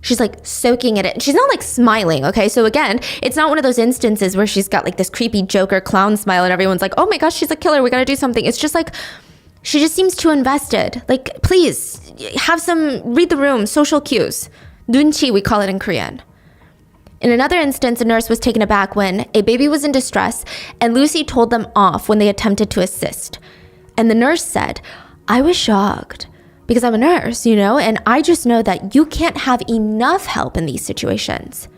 She's like soaking in it. She's not like smiling, okay? So again, it's not one of those instances where she's got like this creepy Joker clown smile and everyone's like, oh my gosh, she's a killer. We gotta do something. It's just like, she just seems too invested. Like, please, read the room, social cues. Nunchi, we call it in Korean. In another instance, a nurse was taken aback when a baby was in distress and Lucy told them off when they attempted to assist. And the nurse said, I was shocked because I'm a nurse, and I just know that you can't have enough help in these situations.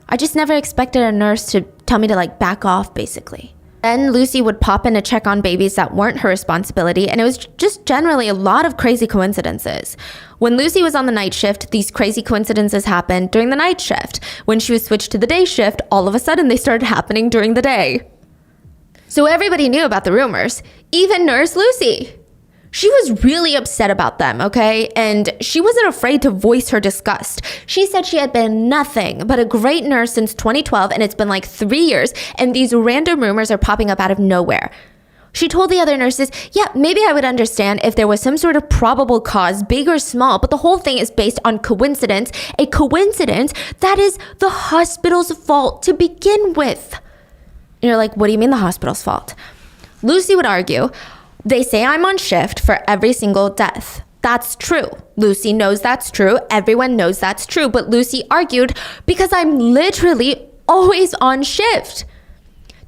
I just never expected a nurse to tell me to like back off, basically. Then Lucy would pop in to check on babies that weren't her responsibility, and it was just generally a lot of crazy coincidences. When Lucy was on the night shift, these crazy coincidences happened during the night shift. When she was switched to the day shift, all of a sudden they started happening during the day. So everybody knew about the rumors, even Nurse Lucy. She was really upset about them, okay? And she wasn't afraid to voice her disgust. She said she had been nothing but a great nurse since 2012, and it's been like 3 years, and these random rumors are popping up out of nowhere. She told the other nurses, yeah, maybe I would understand if there was some sort of probable cause, big or small, but the whole thing is based on coincidence, a coincidence that is the hospital's fault to begin with. And you're like, what do you mean the hospital's fault? Lucy would argue, they say I'm on shift for every single death. That's true. Lucy knows that's true. Everyone knows that's true. But Lucy argued, because I'm literally always on shift.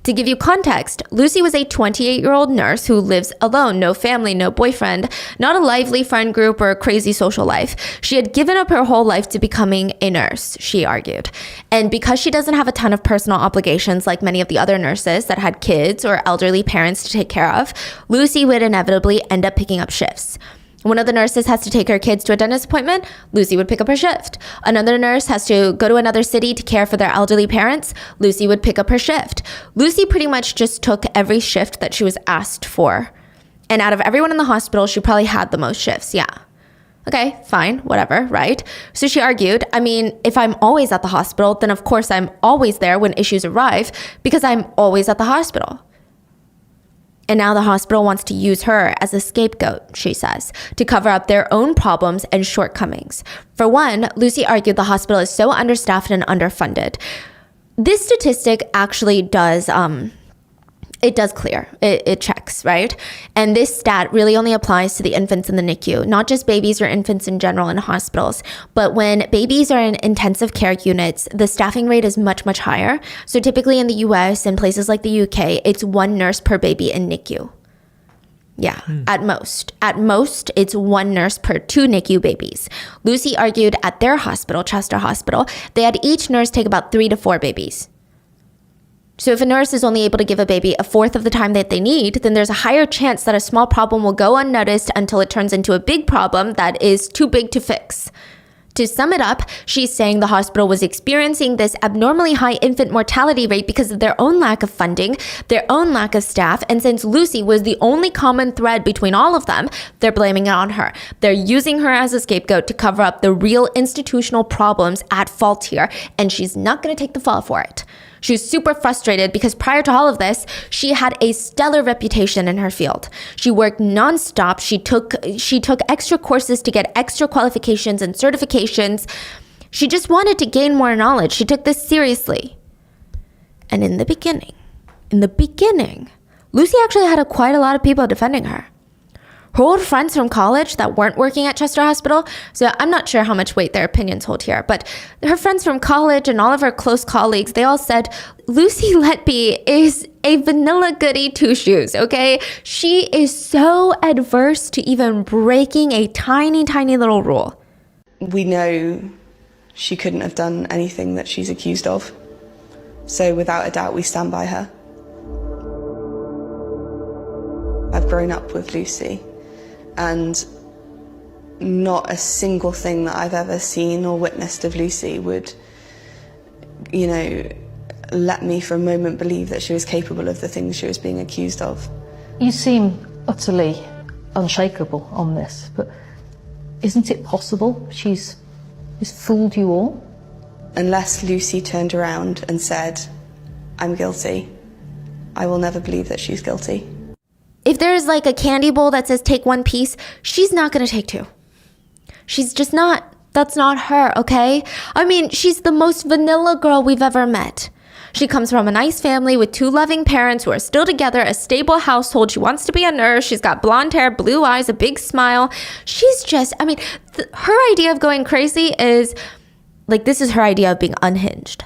To give you context, Lucy was a 28-year-old nurse who lives alone, no family, no boyfriend, not a lively friend group or a crazy social life. She had given up her whole life to becoming a nurse, she argued. And because she doesn't have a ton of personal obligations like many of the other nurses that had kids or elderly parents to take care of, Lucy would inevitably end up picking up shifts. One of the nurses has to take her kids to a dentist appointment, Lucy would pick up her shift. Another nurse has to go to another city to care for their elderly parents, Lucy would pick up her shift. Lucy pretty much just took every shift that she was asked for. And out of everyone in the hospital, she probably had the most shifts, yeah. Okay, fine, whatever, right? So she argued, I mean, if I'm always at the hospital, then of course I'm always there when issues arrive because I'm always at the hospital. And now the hospital wants to use her as a scapegoat, she says, to cover up their own problems and shortcomings. For one, Lucy argued the hospital is so understaffed and underfunded. This statistic actually does, it does clear. It checks, right? And this stat really only applies to the infants in the NICU, not just babies or infants in general in hospitals. But when babies are in intensive care units, the staffing rate is much, much higher. So typically in the US and places like the UK, it's 1 nurse per baby in NICU. Yeah, at most. At most, it's 1 nurse per 2 NICU babies. Lucy argued at their hospital, Chester Hospital, they had each nurse take about 3 to 4 babies. So if a nurse is only able to give a baby a fourth of the time that they need, then there's a higher chance that a small problem will go unnoticed until it turns into a big problem that is too big to fix. To sum it up, she's saying the hospital was experiencing this abnormally high infant mortality rate because of their own lack of funding, their own lack of staff, and since Lucy was the only common thread between all of them, they're blaming it on her. They're using her as a scapegoat to cover up the real institutional problems at fault here, and she's not going to take the fall for it. She was super frustrated because prior to all of this, she had a stellar reputation in her field. She worked nonstop. She took extra courses to get extra qualifications and certifications. She just wanted to gain more knowledge. She took this seriously. And in the beginning, Lucy actually had quite a lot of people defending her. Her old friends from college that weren't working at Chester Hospital, so I'm not sure how much weight their opinions hold here, but her friends from college and all of her close colleagues, they all said, Lucy Letby is a vanilla goody two-shoes, okay? She is so adverse to even breaking a tiny, tiny little rule. We know she couldn't have done anything that she's accused of, so without a doubt we stand by her. I've grown up with Lucy, and not a single thing that I've ever seen or witnessed of Lucy would, let me for a moment believe that she was capable of the things she was being accused of. You seem utterly unshakable on this, but isn't it possible she's fooled you all? Unless Lucy turned around and said, I'm guilty, I will never believe that she's guilty. If there's like a candy bowl that says take one piece, she's not going to take two. She's just not. That's not her, okay? I mean, she's the most vanilla girl we've ever met. She comes from a nice family with two loving parents who are still together, a stable household. She wants to be a nurse. She's got blonde hair, blue eyes, a big smile. She's just, her idea of going crazy is, this is her idea of being unhinged.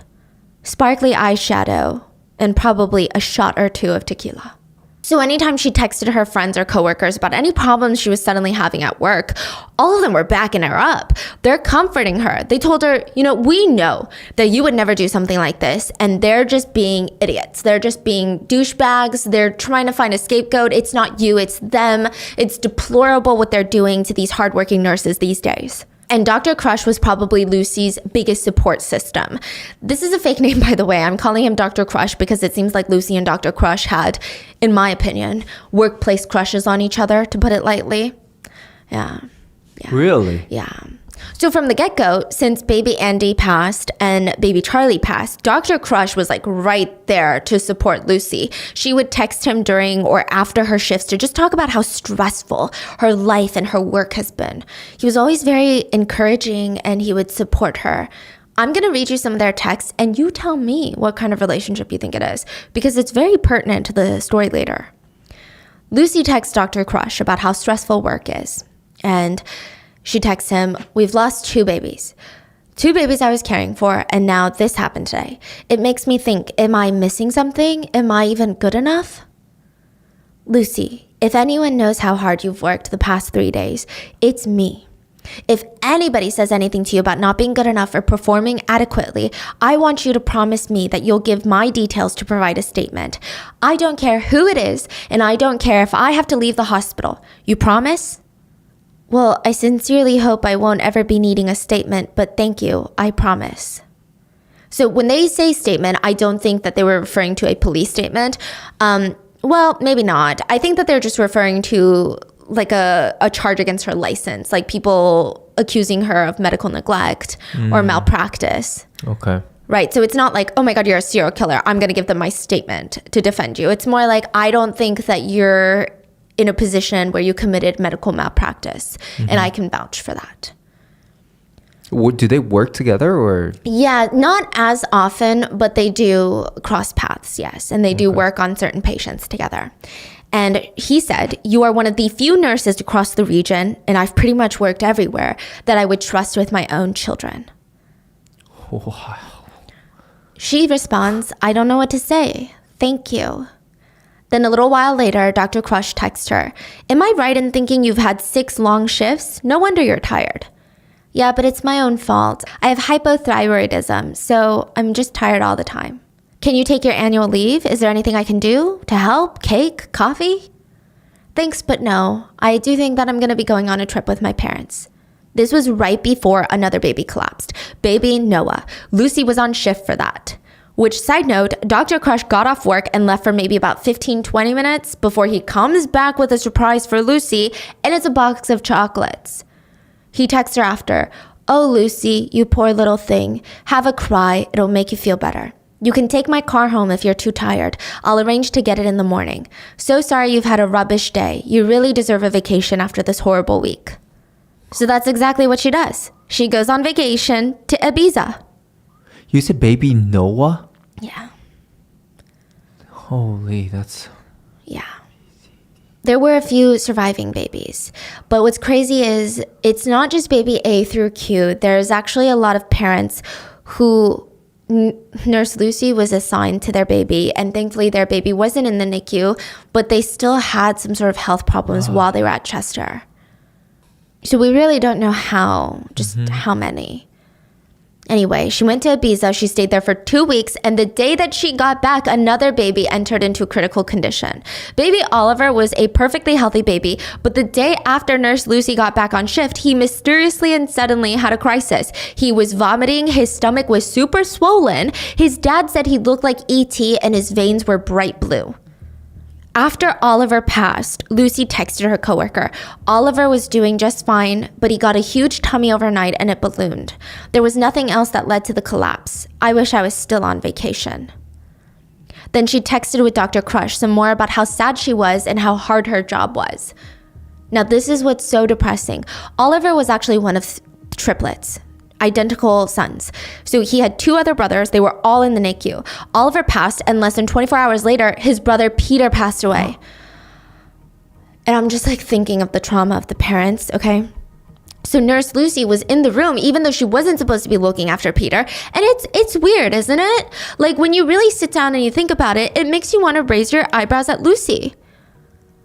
Sparkly eyeshadow and probably a shot or two of tequila. So anytime she texted her friends or coworkers about any problems she was suddenly having at work, all of them were backing her up. They're comforting her. They told her, we know that you would never do something like this, and they're just being idiots. They're just being douchebags. They're trying to find a scapegoat. It's not you, it's them. It's deplorable what they're doing to these hardworking nurses these days. And Dr. Crush was probably Lucy's biggest support system. This is a fake name, by the way. I'm calling him Dr. Crush because it seems like Lucy and Dr. Crush had, in my opinion, workplace crushes on each other, to put it lightly. Yeah. Really? Yeah. So from the get-go, since baby Andy passed and baby Charlie passed, Dr. Crush was right there to support Lucy. She would text him during or after her shifts to just talk about how stressful her life and her work has been. He was always very encouraging and he would support her. I'm going to read you some of their texts and you tell me what kind of relationship you think it is, because it's very pertinent to the story later. Lucy texts Dr. Crush about how stressful work is, and she texts him, we've lost 2 babies. 2 babies I was caring for, and now this happened today. It makes me think, am I missing something? Am I even good enough? Lucy, if anyone knows how hard you've worked the past 3 days, it's me. If anybody says anything to you about not being good enough or performing adequately, I want you to promise me that you'll give my details to provide a statement. I don't care who it is, and I don't care if I have to leave the hospital. You promise? Well, I sincerely hope I won't ever be needing a statement, but thank you, I promise. So when they say statement, I don't think that they were referring to a police statement. Well, maybe not. I think that they're just referring to a charge against her license, like people accusing her of medical neglect or malpractice. Okay. Right. So it's not like, oh my God, you're a serial killer, I'm going to give them my statement to defend you. It's more like, I don't think that you're in a position where you committed medical malpractice, and I can vouch for that. Do they work together or? Yeah, not as often, but they do cross paths, yes. And they do work on certain patients together. And he said, you are one of the few nurses across the region, and I've pretty much worked everywhere, that I would trust with my own children. Wow. She responds, I don't know what to say. Thank you. Then a little while later, Dr. Crush texts her, am I right in thinking you've had 6 long shifts? No wonder you're tired. Yeah, but it's my own fault. I have hypothyroidism, so I'm just tired all the time. Can you take your annual leave? Is there anything I can do to help? Cake? Coffee? Thanks, but no. I do think that I'm going to be going on a trip with my parents. This was right before another baby collapsed. Baby Noah. Lucy was on shift for that. Which, side note, Dr. Crush got off work and left for maybe about 15-20 minutes before he comes back with a surprise for Lucy, and it's a box of chocolates. He texts her after, "Oh, Lucy, you poor little thing. Have a cry. It'll make you feel better. You can take my car home if you're too tired. I'll arrange to get it in the morning. So sorry you've had a rubbish day. You really deserve a vacation after this horrible week." So that's exactly what she does. She goes on vacation to Ibiza. You said baby Noah? Yeah. Holy, that's... Yeah. There were a few surviving babies. But what's crazy is it's not just baby A through Q. There's actually a lot of parents who Nurse Lucy was assigned to their baby, and thankfully their baby wasn't in the NICU, but they still had some sort of health problems while they were at Chester. So we really don't know how many. Anyway, she went to Ibiza. She stayed there for 2 weeks, and the day that she got back, another baby entered into critical condition. Baby Oliver was a perfectly healthy baby, but the day after Nurse Lucy got back on shift, he mysteriously and suddenly had a crisis. He was vomiting, his stomach was super swollen. His dad said he looked like E.T. and his veins were bright blue. After Oliver passed, Lucy texted her coworker. Oliver was doing just fine, but he got a huge tummy overnight and it ballooned. There was nothing else that led to the collapse. I wish I was still on vacation. Then she texted with Dr. Crush some more about how sad she was and how hard her job was. Now, this is what's so depressing. Oliver was actually one of triplets. Identical sons. So he had 2 other brothers. They were all in the NICU. Oliver passed, and less than 24 hours later, his brother Peter passed away. And I'm just like thinking of the trauma of the parents, okay? So Nurse Lucy was in the room, even though she wasn't supposed to be looking after Peter. And it's weird, isn't it? Like when you really sit down and you think about it, it makes you want to raise your eyebrows at Lucy.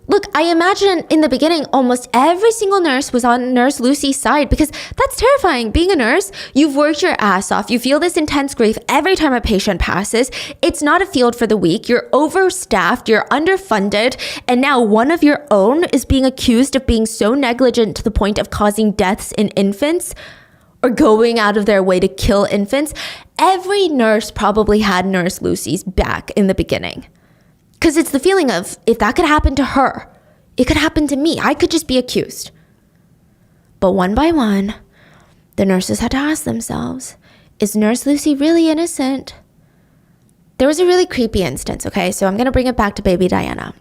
Look, I imagine in the beginning, almost every single nurse was on Nurse Lucy's side because that's terrifying. Being a nurse, you've worked your ass off. You feel this intense grief every time a patient passes. It's not a field for the weak. You're overstaffed. You're underfunded. And now one of your own is being accused of being so negligent to the point of causing deaths in infants or going out of their way to kill infants. Every nurse probably had Nurse Lucy's back in the beginning. Because it's the feeling of, if that could happen to her, it could happen to me. I could just be accused. But one by one, the nurses had to ask themselves, is Nurse Lucy really innocent? There was a really creepy instance, okay? So I'm going to bring it back to baby Diana.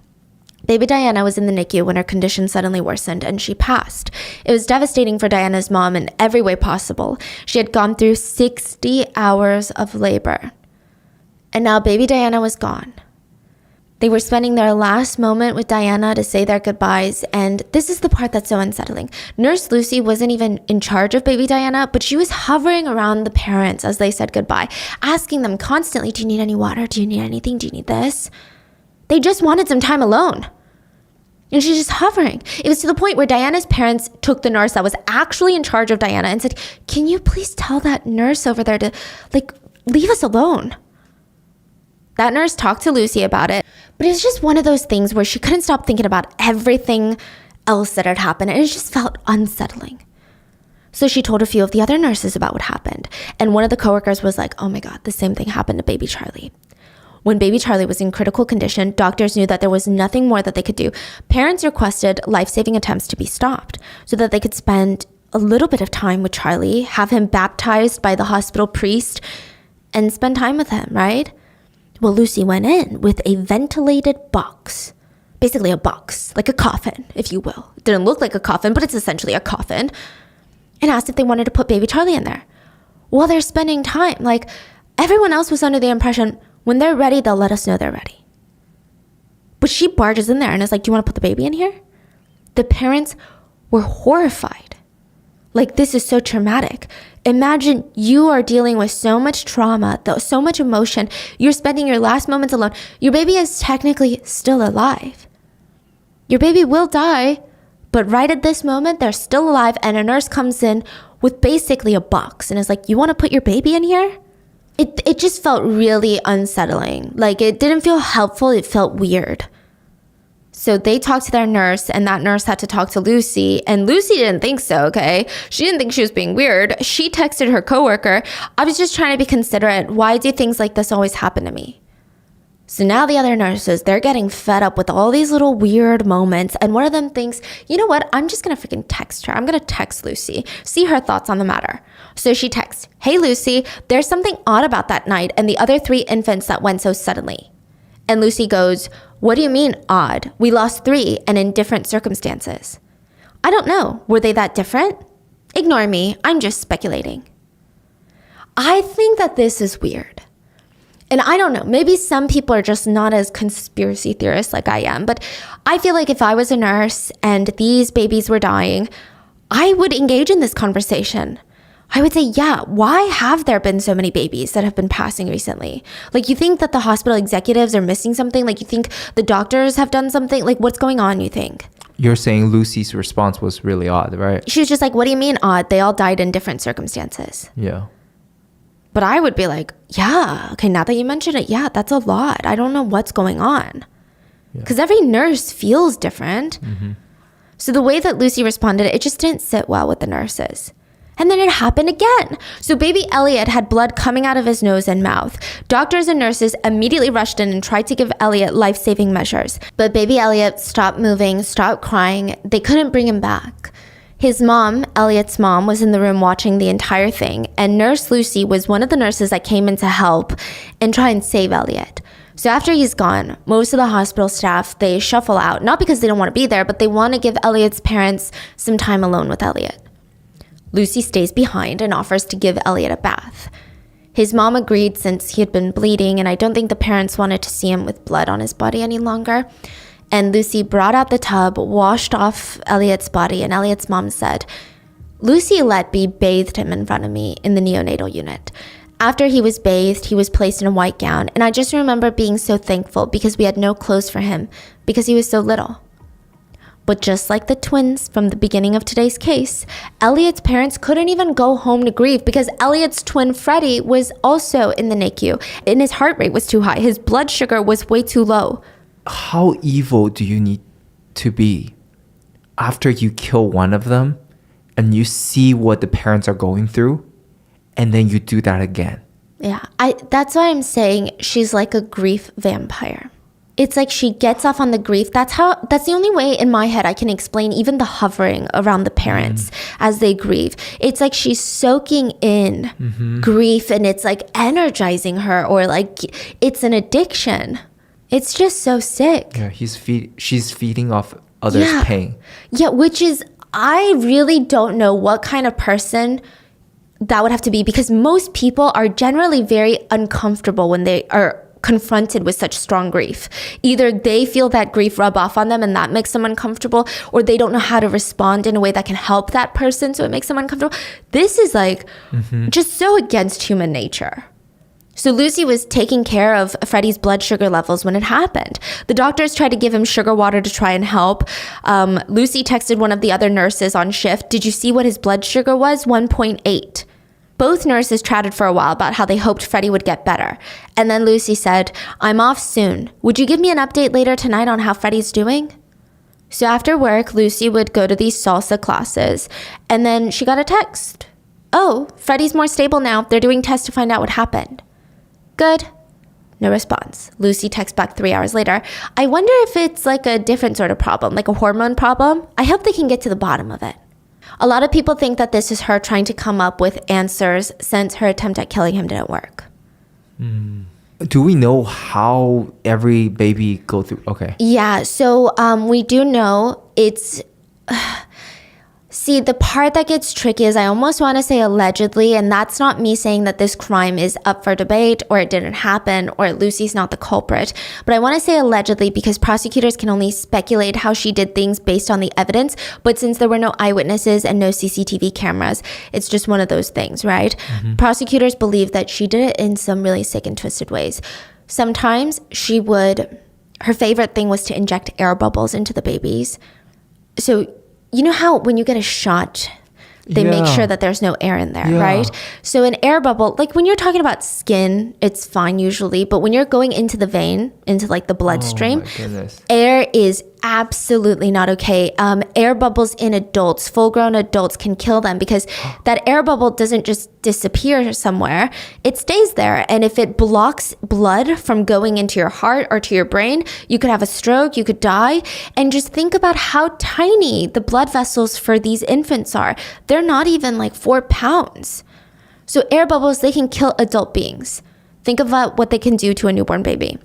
Baby Diana was in the NICU when her condition suddenly worsened and she passed. It was devastating for Diana's mom in every way possible. She had gone through 60 hours of labor. And now baby Diana was gone. They were spending their last moment with Diana to say their goodbyes, and this is the part that's so unsettling. Nurse Lucy wasn't even in charge of baby Diana, but she was hovering around the parents as they said goodbye, asking them constantly, do you need any water? Do you need anything? Do you need this? They just wanted some time alone. And she's just hovering. It was to the point where Diana's parents took the nurse that was actually in charge of Diana and said, can you please tell that nurse over there to, leave us alone? That nurse talked to Lucy about it, but it was just one of those things where she couldn't stop thinking about everything else that had happened, and it just felt unsettling. So she told a few of the other nurses about what happened, and one of the coworkers was like, oh my God, the same thing happened to baby Charlie. When baby Charlie was in critical condition, doctors knew that there was nothing more that they could do. Parents requested life-saving attempts to be stopped so that they could spend a little bit of time with Charlie, have him baptized by the hospital priest, and spend time with him, right? Well, Lucy went in with a ventilated box, basically a box, like a coffin, if you will. It didn't look like a coffin, but it's essentially a coffin, and asked if they wanted to put baby Charlie in there. While they're spending time, everyone else was under the impression, when they're ready, they'll let us know they're ready. But she barges in there and is like, do you want to put the baby in here? The parents were horrified. This is so traumatic. Imagine you are dealing with so much trauma, so much emotion. You're spending your last moments alone. Your baby is technically still alive. Your baby will die, but right at this moment, they're still alive, and a nurse comes in with basically a box and is like, you want to put your baby in here? It just felt really unsettling. It didn't feel helpful. It felt weird. So they talked to their nurse, and that nurse had to talk to Lucy. And Lucy didn't think so, okay? She didn't think she was being weird. She texted her coworker, I was just trying to be considerate. Why do things like this always happen to me? So now the other nurses, they're getting fed up with all these little weird moments. And one of them thinks, you know what? I'm just going to freaking text her. I'm going to text Lucy, see her thoughts on the matter. So she texts, hey, Lucy, there's something odd about that night and the other 3 infants that went so suddenly. And Lucy goes, what do you mean odd? We lost 3 and in different circumstances. I don't know. Were they that different? Ignore me. I'm just speculating. I think that this is weird. And I don't know, maybe some people are just not as conspiracy theorists like I am, but I feel like if I was a nurse and these babies were dying, I would engage in this conversation. I would say, yeah, why have there been so many babies that have been passing recently? Like, you think that the hospital executives are missing something? Like, you think the doctors have done something? Like, what's going on, you think? You're saying Lucy's response was really odd, right? She was just like, what do you mean odd? They all died in different circumstances. Yeah. But I would be like, yeah, okay, now that you mention it, yeah, that's a lot. I don't know what's going on. Because every nurse feels different. So the way that Lucy responded, it just didn't sit well with the nurses. And then it happened again. So baby Elliot had blood coming out of his nose and mouth. Doctors and nurses immediately rushed in and tried to give Elliot life-saving measures. But baby Elliot stopped moving, stopped crying. They couldn't bring him back. His mom, Elliot's mom, was in the room watching the entire thing. And Nurse Lucy was one of the nurses that came in to help and try and save Elliot. So after he's gone, most of the hospital staff, they shuffle out. Not because they don't want to be there, but they want to give Elliot's parents some time alone with Elliot. Lucy stays behind and offers to give Elliot a bath. His mom agreed since he had been bleeding, and I don't think the parents wanted to see him with blood on his body any longer. And Lucy brought out the tub, washed off Elliot's body, and Elliot's mom said, Lucy let me bathed him in front of me in the neonatal unit. After he was bathed, he was placed in a white gown, and I just remember being so thankful because we had no clothes for him because he was so little. But just like the twins from the beginning of today's case, Elliot's parents couldn't even go home to grieve because Elliot's twin Freddie was also in the NICU and his heart rate was too high. His blood sugar was way too low. How evil do you need to be after you kill one of them and you see what the parents are going through and then you do that again? Yeah, that's why I'm saying she's like a grief vampire. It's like she gets off on the grief. That's the only way in my head I can explain even the hovering around the parents as they grieve. It's like she's soaking in grief and it's like energizing her, or like it's an addiction. It's just so sick. Yeah, she's feeding off others' pain. Yeah, which is, I really don't know what kind of person that would have to be, because most people are generally very uncomfortable when they are confronted with such strong grief. Either they feel that grief rub off on them and that makes them uncomfortable, or they don't know how to respond in a way that can help that person, so it makes them uncomfortable. This is like just so against human nature. So Lucy was taking care of Freddie's blood sugar levels when it happened. The doctors tried to give him sugar water to try and help. Lucy texted one of the other nurses on shift, did you see what his blood sugar was? 1.8. Both nurses chatted for a while about how they hoped Freddie would get better. And then Lucy said, I'm off soon. Would you give me an update later tonight on how Freddie's doing? So after work, Lucy would go to these salsa classes. And then she got a text. Oh, Freddie's more stable now. They're doing tests to find out what happened. Good. No response. Lucy texts back 3 hours later. I wonder if it's like a different sort of problem, like a hormone problem. I hope they can get to the bottom of it. A lot of people think that this is her trying to come up with answers since her attempt at killing him didn't work. Do we know how every baby go through? Okay. Yeah, so we do know it's... See, the part that gets tricky is I almost want to say allegedly, and that's not me saying that this crime is up for debate or it didn't happen or Lucy's not the culprit. But I want to say allegedly because prosecutors can only speculate how she did things based on the evidence. But since there were no eyewitnesses and no CCTV cameras, it's just one of those things, right? Prosecutors believe that she did it in some really sick and twisted ways. Sometimes her favorite thing was to inject air bubbles into the babies. So you know how when you get a shot, they make sure that there's no air in there, right? So an air bubble, like when you're talking about skin, it's fine usually. But when you're going into the vein, into like the bloodstream, air is absolutely not okay. Air bubbles in adults, full-grown adults, can kill them because that air bubble doesn't just disappear somewhere. It stays there. And if it blocks blood from going into your heart or to your brain, you could have a stroke, you could die. And just think about how tiny the blood vessels for these infants are. They're not even like 4 pounds. So air bubbles, they can kill adult beings. Think about what they can do to a newborn baby.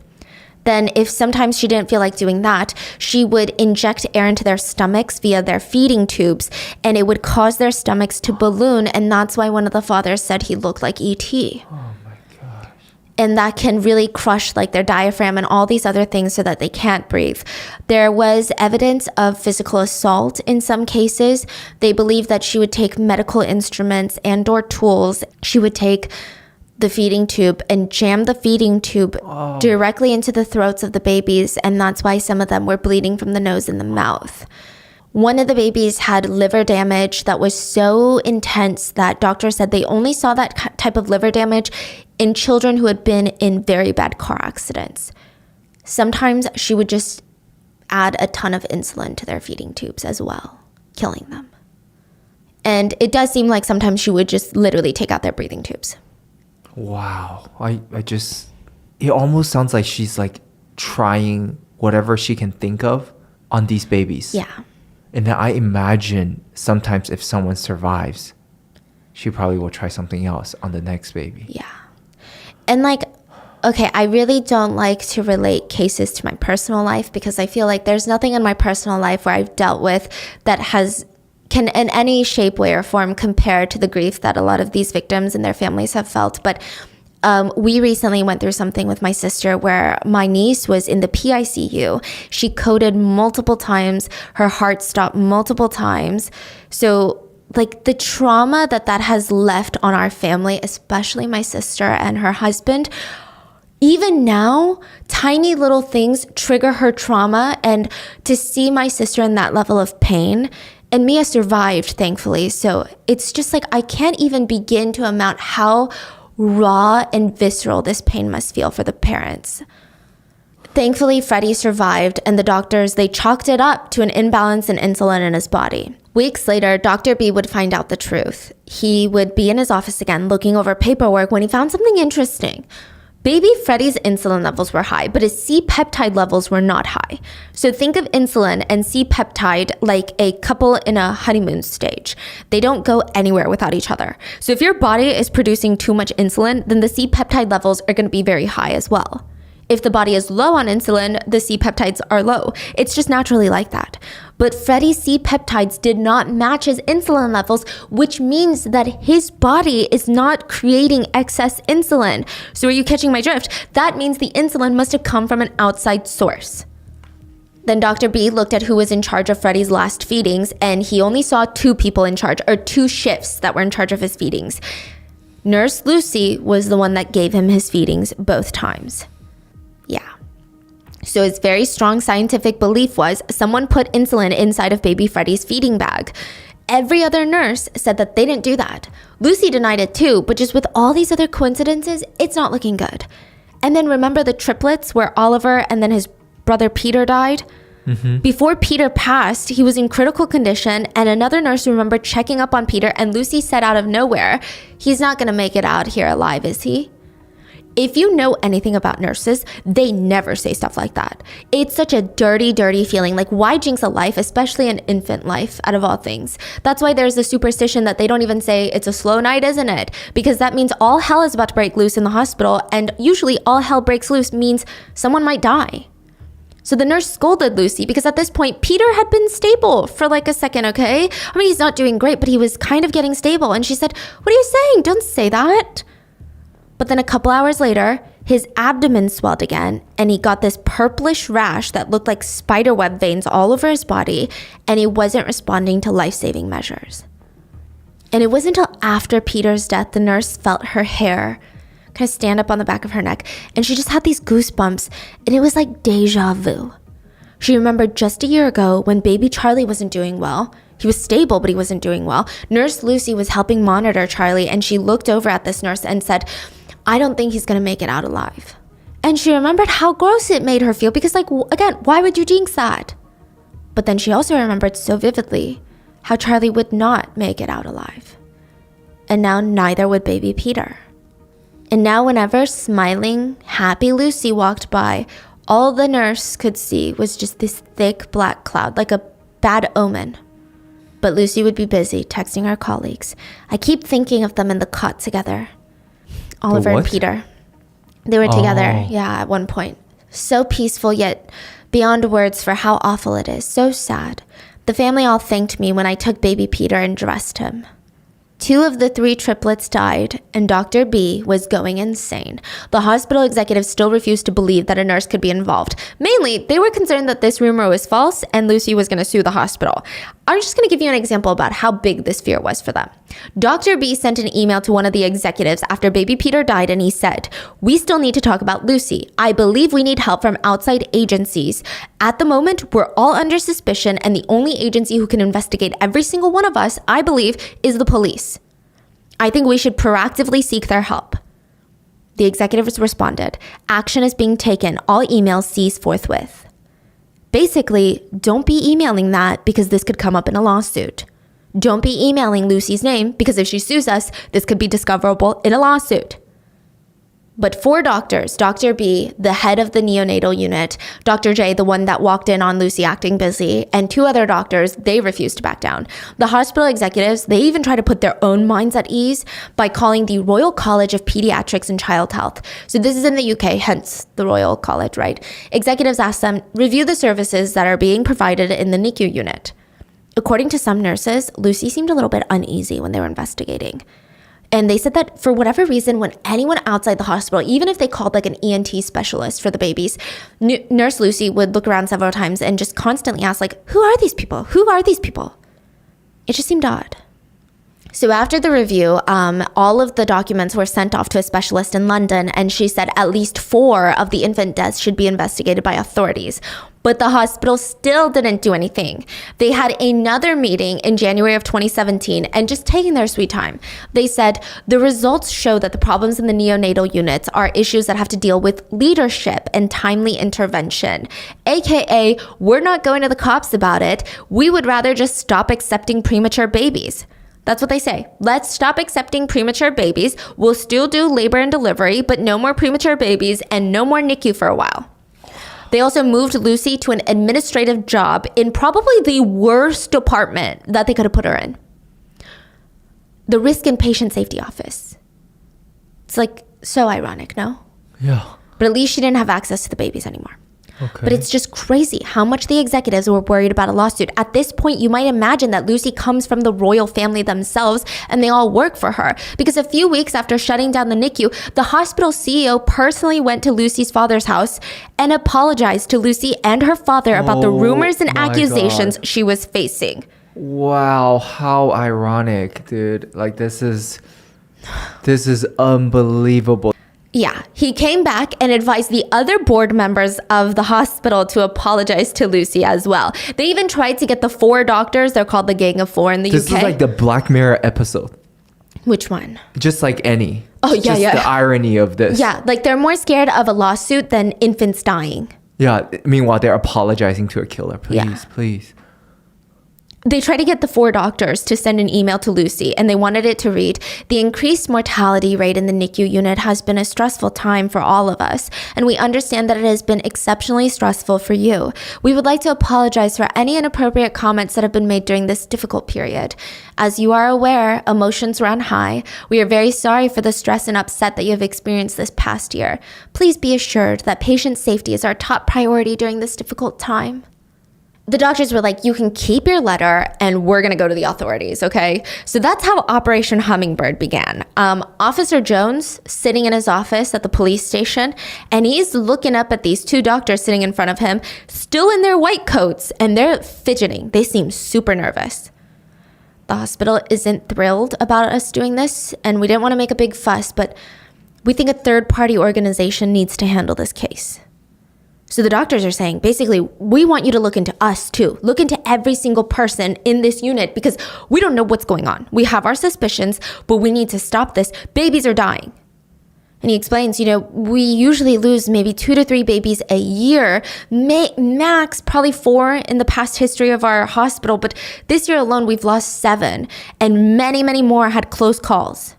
Then if sometimes she didn't feel like doing that, she would inject air into their stomachs via their feeding tubes, and it would cause their stomachs to balloon, and that's why one of the fathers said he looked like E.T. Oh my gosh. And that can really crush like their diaphragm and all these other things so that they can't breathe. There was evidence of physical assault in some cases. They believe that she would take medical instruments and or tools. She would take the feeding tube and jam the feeding tube directly into the throats of the babies, and that's why some of them were bleeding from the nose and the mouth. One of the babies had liver damage that was so intense that doctors said they only saw that type of liver damage in children who had been in very bad car accidents. Sometimes she would just add a ton of insulin to their feeding tubes as well, killing them. And it does seem like sometimes she would just literally take out their breathing tubes. Wow. It almost sounds like she's like trying whatever she can think of on these babies. Yeah. And then I imagine sometimes if someone survives, she probably will try something else on the next baby. Yeah. And like, okay, I really don't like to relate cases to my personal life because I feel like there's nothing in my personal life where I've dealt with that can in any shape, way, or form compare to the grief that a lot of these victims and their families have felt. But we recently went through something with my sister where my niece was in the PICU. She coded multiple times. Her heart stopped multiple times. So like the trauma that has left on our family, especially my sister and her husband, even now, tiny little things trigger her trauma. And to see my sister in that level of pain, and Mia survived, thankfully. So it's just like, I can't even begin to amount how raw and visceral this pain must feel for the parents. Thankfully, Freddie survived, and the doctors, they chalked it up to an imbalance in insulin in his body. Weeks later, Dr. B would find out the truth. He would be in his office again looking over paperwork when he found something interesting. Baby Freddie's insulin levels were high, but his C-peptide levels were not high. So think of insulin and C-peptide like a couple in a honeymoon stage. They don't go anywhere without each other. So if your body is producing too much insulin, then the C-peptide levels are going to be very high as well. If the body is low on insulin, the C-peptides are low. It's just naturally like that. But Freddie's C-peptides did not match his insulin levels, which means that his body is not creating excess insulin. So are you catching my drift? That means the insulin must have come from an outside source. Then Dr. B looked at who was in charge of Freddie's last feedings, and he only saw 2 people in charge, or 2 shifts that were in charge of his feedings. Nurse Lucy was the one that gave him his feedings both times. Yeah. So his very strong scientific belief was someone put insulin inside of baby Freddie's feeding bag. Every other nurse said that they didn't do that. Lucy denied it too, but just with all these other coincidences, it's not looking good. And then remember the triplets where Oliver and then his brother Peter died? Mm-hmm. Before Peter passed, he was in critical condition, and another nurse remembered checking up on Peter, and Lucy said out of nowhere, he's not going to make it out here alive, is he? If you know anything about nurses, they never say stuff like that. It's such a dirty, dirty feeling. Like, why jinx a life, especially an infant life, out of all things? That's why there's a superstition that they don't even say it's a slow night, isn't it? Because that means all hell is about to break loose in the hospital, and usually all hell breaks loose means someone might die. So the nurse scolded Lucy because at this point, Peter had been stable for like a second, okay? I mean, he's not doing great, but he was kind of getting stable. And she said, "What are you saying? Don't say that." But then a couple hours later, his abdomen swelled again, and he got this purplish rash that looked like spiderweb veins all over his body, and he wasn't responding to life-saving measures. And it wasn't until after Peter's death the nurse felt her hair kind of stand up on the back of her neck, and she just had these goosebumps, and it was like deja vu. She remembered just a year ago when baby Charlie wasn't doing well. He was stable, but he wasn't doing well. Nurse Lucy was helping monitor Charlie, and she looked over at this nurse and said, "I don't think he's going to make it out alive." And she remembered how gross it made her feel because, like, again, why would you jinx that? But then she also remembered so vividly how Charlie would not make it out alive. And now neither would baby Peter. And now whenever smiling, happy Lucy walked by, all the nurse could see was just this thick black cloud, like a bad omen. But Lucy would be busy texting her colleagues. I keep thinking of them in the cot together. Oliver and what? Peter. They were together, yeah, at one point. So peaceful, yet beyond words for how awful it is. So sad. The family all thanked me when I took baby Peter and dressed him. 2 of the 3 triplets died, and Dr. B was going insane. The hospital executives still refused to believe that a nurse could be involved. Mainly, they were concerned that this rumor was false and Lucy was going to sue the hospital. I'm just going to give you an example about how big this fear was for them. Dr. B sent an email to one of the executives after baby Peter died, and he said, "We still need to talk about Lucy. I believe we need help from outside agencies. At the moment, we're all under suspicion, and the only agency who can investigate every single one of us, I believe, is the police. I think we should proactively seek their help." The executives responded, "Action is being taken. All emails cease forthwith." Basically, don't be emailing that because this could come up in a lawsuit. Don't be emailing Lucy's name because if she sues us, this could be discoverable in a lawsuit. But 4 doctors, Dr. B, the head of the neonatal unit, Dr. J, the one that walked in on Lucy acting busy, and 2 other doctors, they refused to back down. The hospital executives, they even try to put their own minds at ease by calling the Royal College of Pediatrics and Child Health. So this is in the UK, hence the Royal College, right? Executives asked them, review the services that are being provided in the NICU unit. According to some nurses, Lucy seemed a little bit uneasy when they were investigating. And they said that for whatever reason, when anyone outside the hospital, even if they called like an ENT specialist for the babies, Nurse Lucy would look around several times and just constantly ask, like, who are these people? Who are these people? It just seemed odd. So after the review, all of the documents were sent off to a specialist in London, and she said at least 4 of the infant deaths should be investigated by authorities. But the hospital still didn't do anything. They had another meeting in January of 2017 and just taking their sweet time. They said, the results show that the problems in the neonatal units are issues that have to deal with leadership and timely intervention. AKA, we're not going to the cops about it. We would rather just stop accepting premature babies. That's what they say. Let's stop accepting premature babies. We'll still do labor and delivery, but no more premature babies and no more NICU for a while. They also moved Lucy to an administrative job in probably the worst department that they could have put her in. The Risk and Patient Safety Office. It's like so ironic, no? Yeah. But at least she didn't have access to the babies anymore. Okay. But it's just crazy how much the executives were worried about a lawsuit. At this point, you might imagine that Lucy comes from the royal family themselves and they all work for her. Because a few weeks after shutting down the NICU, the hospital CEO personally went to Lucy's father's house and apologized to Lucy and her father about the rumors and my accusations God. she was facing. Wow, how ironic, dude. Like this is unbelievable. Yeah, he came back and advised the other board members of the hospital to apologize to Lucy as well. They even tried to get the 4 doctors, they're called the Gang of 4 in the This UK. is like the Black Mirror episode. Which one? Just like any. Oh, yeah, Just yeah. the irony of this. Yeah, like they're more scared of a lawsuit than infants dying. Yeah. Meanwhile, they're apologizing to a killer. Please, Yeah. please. They tried to get the 4 doctors to send an email to Lucy, and they wanted it to read, "The increased mortality rate in the NICU unit has been a stressful time for all of us, and we understand that it has been exceptionally stressful for you. We would like to apologize for any inappropriate comments that have been made during this difficult period. As you are aware, emotions run high. We are very sorry for the stress and upset that you have experienced this past year. Please be assured that patient safety is our top priority during this difficult time." The doctors were like, you can keep your letter and we're going to go to the authorities, okay? So that's how Operation Hummingbird began. Officer Jones sitting in his office at the police station, and he's looking up at these 2 doctors sitting in front of him, still in their white coats, and they're fidgeting. They seem super nervous. The hospital isn't thrilled about us doing this, and we didn't want to make a big fuss, but we think a third-party organization needs to handle this case. So the doctors are saying, basically, we want you to look into us too. Look into every single person in this unit because we don't know what's going on. We have our suspicions, but we need to stop this. Babies are dying. And he explains, we usually lose maybe 2 to 3 babies a year, max probably 4 in the past history of our hospital. But this year alone, we've lost 7, and many, many more had close calls.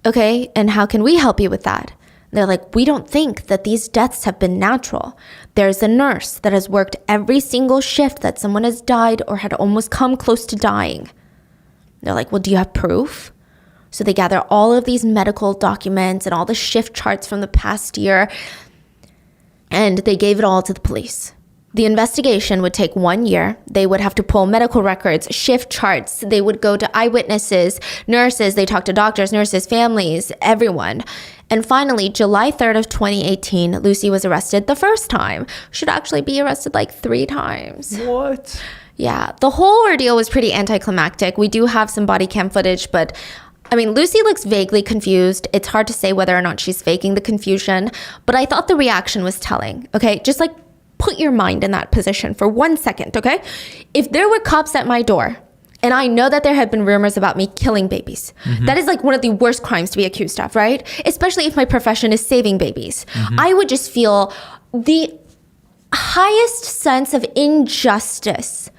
Okay, and how can we help you with that? They're like, we don't think that these deaths have been natural. There's a nurse that has worked every single shift that someone has died or had almost come close to dying. They're like, well, do you have proof? So they gather all of these medical documents and all the shift charts from the past year, and they gave it all to the police. The investigation would take 1 year. They would have to pull medical records, shift charts. They would go to eyewitnesses, nurses. They talked to doctors, nurses, families, everyone. And finally, July 3rd of 2018, Lucy was arrested the first time. Should actually be arrested like 3 times. What? Yeah, the whole ordeal was pretty anticlimactic. We do have some body cam footage, but Lucy looks vaguely confused. It's hard to say whether or not she's faking the confusion, but I thought the reaction was telling, okay? Just like put your mind in that position for 1 second, okay? If there were cops at my door, and I know that there had been rumors about me killing babies, that is like one of the worst crimes to be accused of, right? Especially if my profession is saving babies. I would just feel the highest sense of injustice.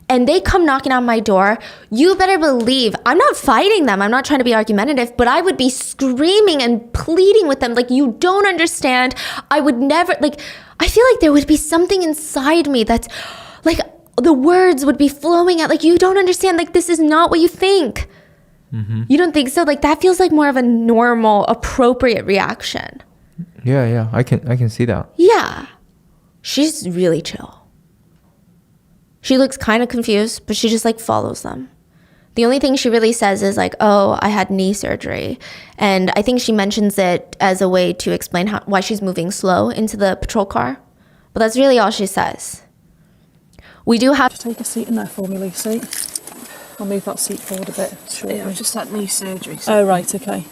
And they come knocking on my door, you better believe I'm not fighting them. I'm not trying to be argumentative, but I would be screaming and pleading with them. Like, you don't understand. I would never, I feel like there would be something inside me that's like, the words would be flowing out. Like, you don't understand. Like, this is not what you think. You don't think so? Like, that feels like more of a normal, appropriate reaction. Yeah. I can see that. Yeah. She's really chill. She looks kind of confused, but she just follows them. The only thing she really says is oh, I had knee surgery. And I think she mentions it as a way to explain why she's moving slow into the patrol car. But that's really all she says. We do have... Take a seat in there for me, Lucy. I'll move that seat forward a bit. Shortly. Yeah, I just had knee surgery. So. Oh, right, okay.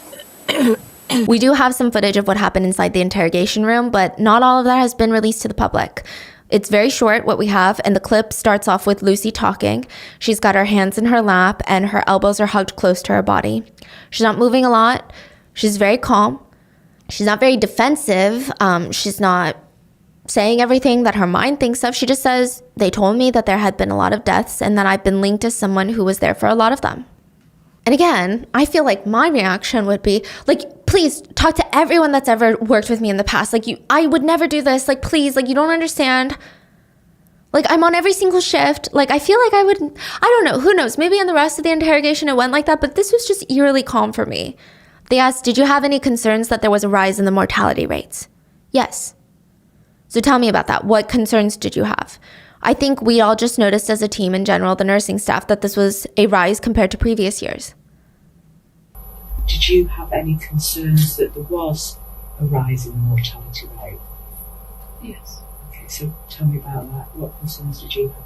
We do have some footage of what happened inside the interrogation room, but not all of that has been released to the public. It's very short, what we have, and the clip starts off with Lucy talking. She's got her hands in her lap, and her elbows are hugged close to her body. She's not moving a lot. She's very calm. She's not very defensive. She's not saying everything that her mind thinks of. She just says, they told me that there had been a lot of deaths and that I've been linked to someone who was there for a lot of them. And again, I feel like my reaction would be, please talk to everyone that's ever worked with me in the past. I would never do this. Please, you don't understand. I'm on every single shift. I feel like I don't know, who knows? Maybe in the rest of the interrogation it went like that, but this was just eerily calm for me. They asked, did you have any concerns that there was a rise in the mortality rates? Yes. So tell me about that. What concerns did you have? I think we all just noticed as a team in general, the nursing staff, that this was a rise compared to previous years. Did you have any concerns that there was a rise in the mortality rate? Yes. Okay, so tell me about that. What concerns did you have?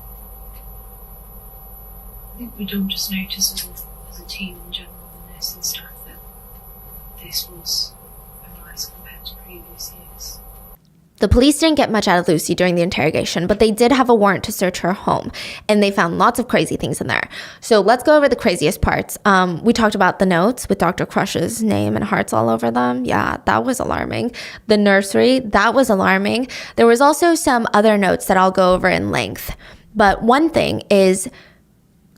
I think we don't just notice as a team in general, the nursing staff, that this was a rise compared to previous years. The police didn't get much out of Lucy during the interrogation, but they did have a warrant to search her home, and they found lots of crazy things in there. So let's go over the craziest parts. We talked about the notes with Dr. Crush's name and hearts all over them. Yeah, that was alarming. The nursery, that was alarming. There was also some other notes that I'll go over in length. But one thing is,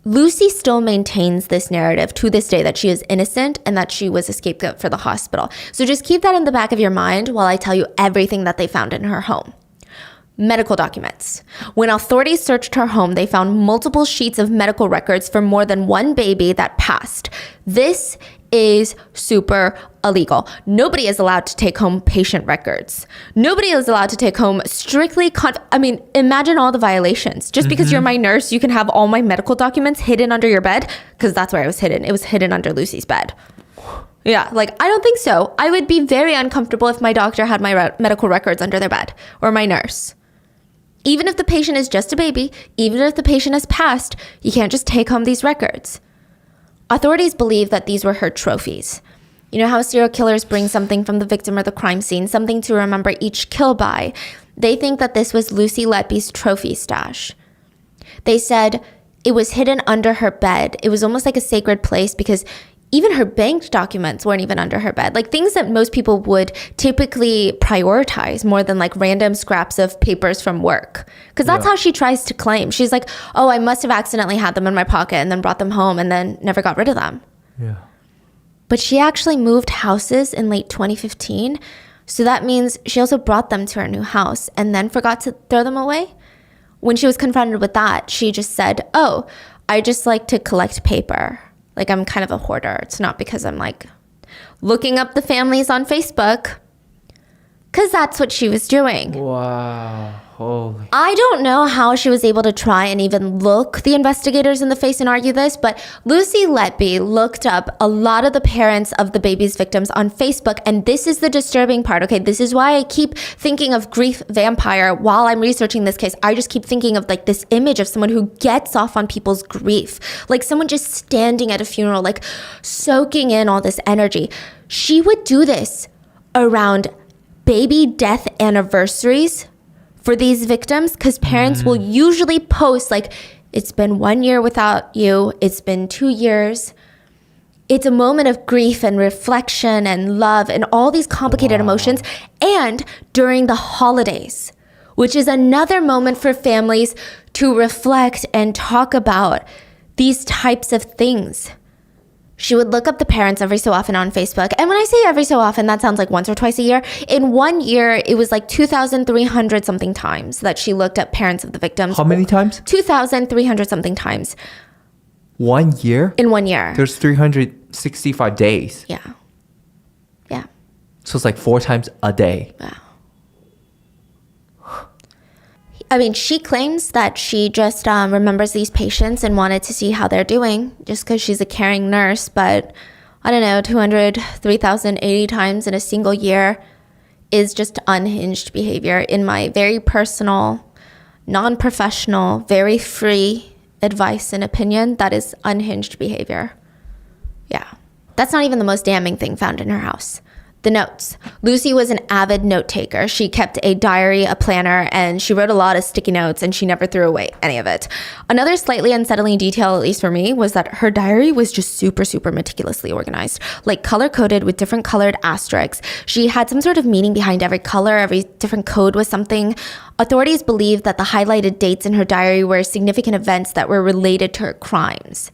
Lucy still maintains this narrative to this day that she is innocent and that she was a scapegoat for the hospital. So just keep that in the back of your mind while I tell you everything that they found in her home. Medical documents. When authorities searched her home, they found multiple sheets of medical records for more than one baby that passed. This is super illegal. Nobody is allowed to take home patient records. Nobody is allowed to take home strictly imagine all the violations. Just because you're my nurse, you can have all my medical documents hidden under your bed, because that's where it was hidden. It was hidden under Lucy's bed. Yeah, I don't think so. I would be very uncomfortable if my doctor had my medical records under their bed, or my nurse. Even if the patient is just a baby, even if the patient has passed, you can't just take home these records. Authorities believe that these were her trophies. You know how serial killers bring something from the victim or the crime scene, something to remember each kill by? They think that this was Lucy Letby's trophy stash. They said it was hidden under her bed. It was almost like a sacred place because Even her bank documents weren't even under her bed. Like things that most people would typically prioritize more than like random scraps of papers from work. Because that's how she tries to claim. She's like, oh, I must have accidentally had them in my pocket and then brought them home and then never got rid of them. Yeah. But she actually moved houses in late 2015. So that means she also brought them to her new house and then forgot to throw them away. When she was confronted with that, she just said, oh, I just like to collect paper. Like I'm kind of a hoarder. It's not because I'm like looking up the families on Facebook. Because that's what she was doing. Wow. Holy. I don't know how she was able to try and even look the investigators in the face and argue this, but Lucy Letby looked up a lot of the parents of the baby's victims on Facebook, and this is the disturbing part, okay? This is why I keep thinking of grief vampire while I'm researching this case. I just keep thinking of like this image of someone who gets off on people's grief, like someone just standing at a funeral, like soaking in all this energy. She would do this around baby death anniversaries for these victims, because parents will usually post like, it's been 1 year without you, it's been 2 years. It's a moment of grief and reflection and love and all these complicated emotions. And during the holidays, which is another moment for families to reflect and talk about these types of things. She would look up the parents every so often on Facebook. And when I say every so often, that sounds like once or twice a year. In 1 year, it was like 2,300 something times that she looked up parents of the victims. How many times? 2,300 something times 1 year? in 1 year. There's 365 days. Yeah. Yeah. So it's like 4 times a day. Wow. I mean, she claims that she just remembers these patients and wanted to see how they're doing just because she's a caring nurse. But I don't know, 200, 3,080 times in a single year is just unhinged behavior in my very personal, non-professional, very free advice and opinion. That is unhinged behavior. Yeah. That's not even the most damning thing found in her house. The notes. Lucy was an avid note taker. She kept a diary, a planner, and she wrote a lot of sticky notes, and she never threw away any of it. Another slightly unsettling detail, at least for me, was that her diary was just super, super meticulously organized, like color-coded with different colored asterisks. She had some sort of meaning behind every color. Every different code was something. Authorities believe that the highlighted dates in her diary were significant events that were related to her crimes.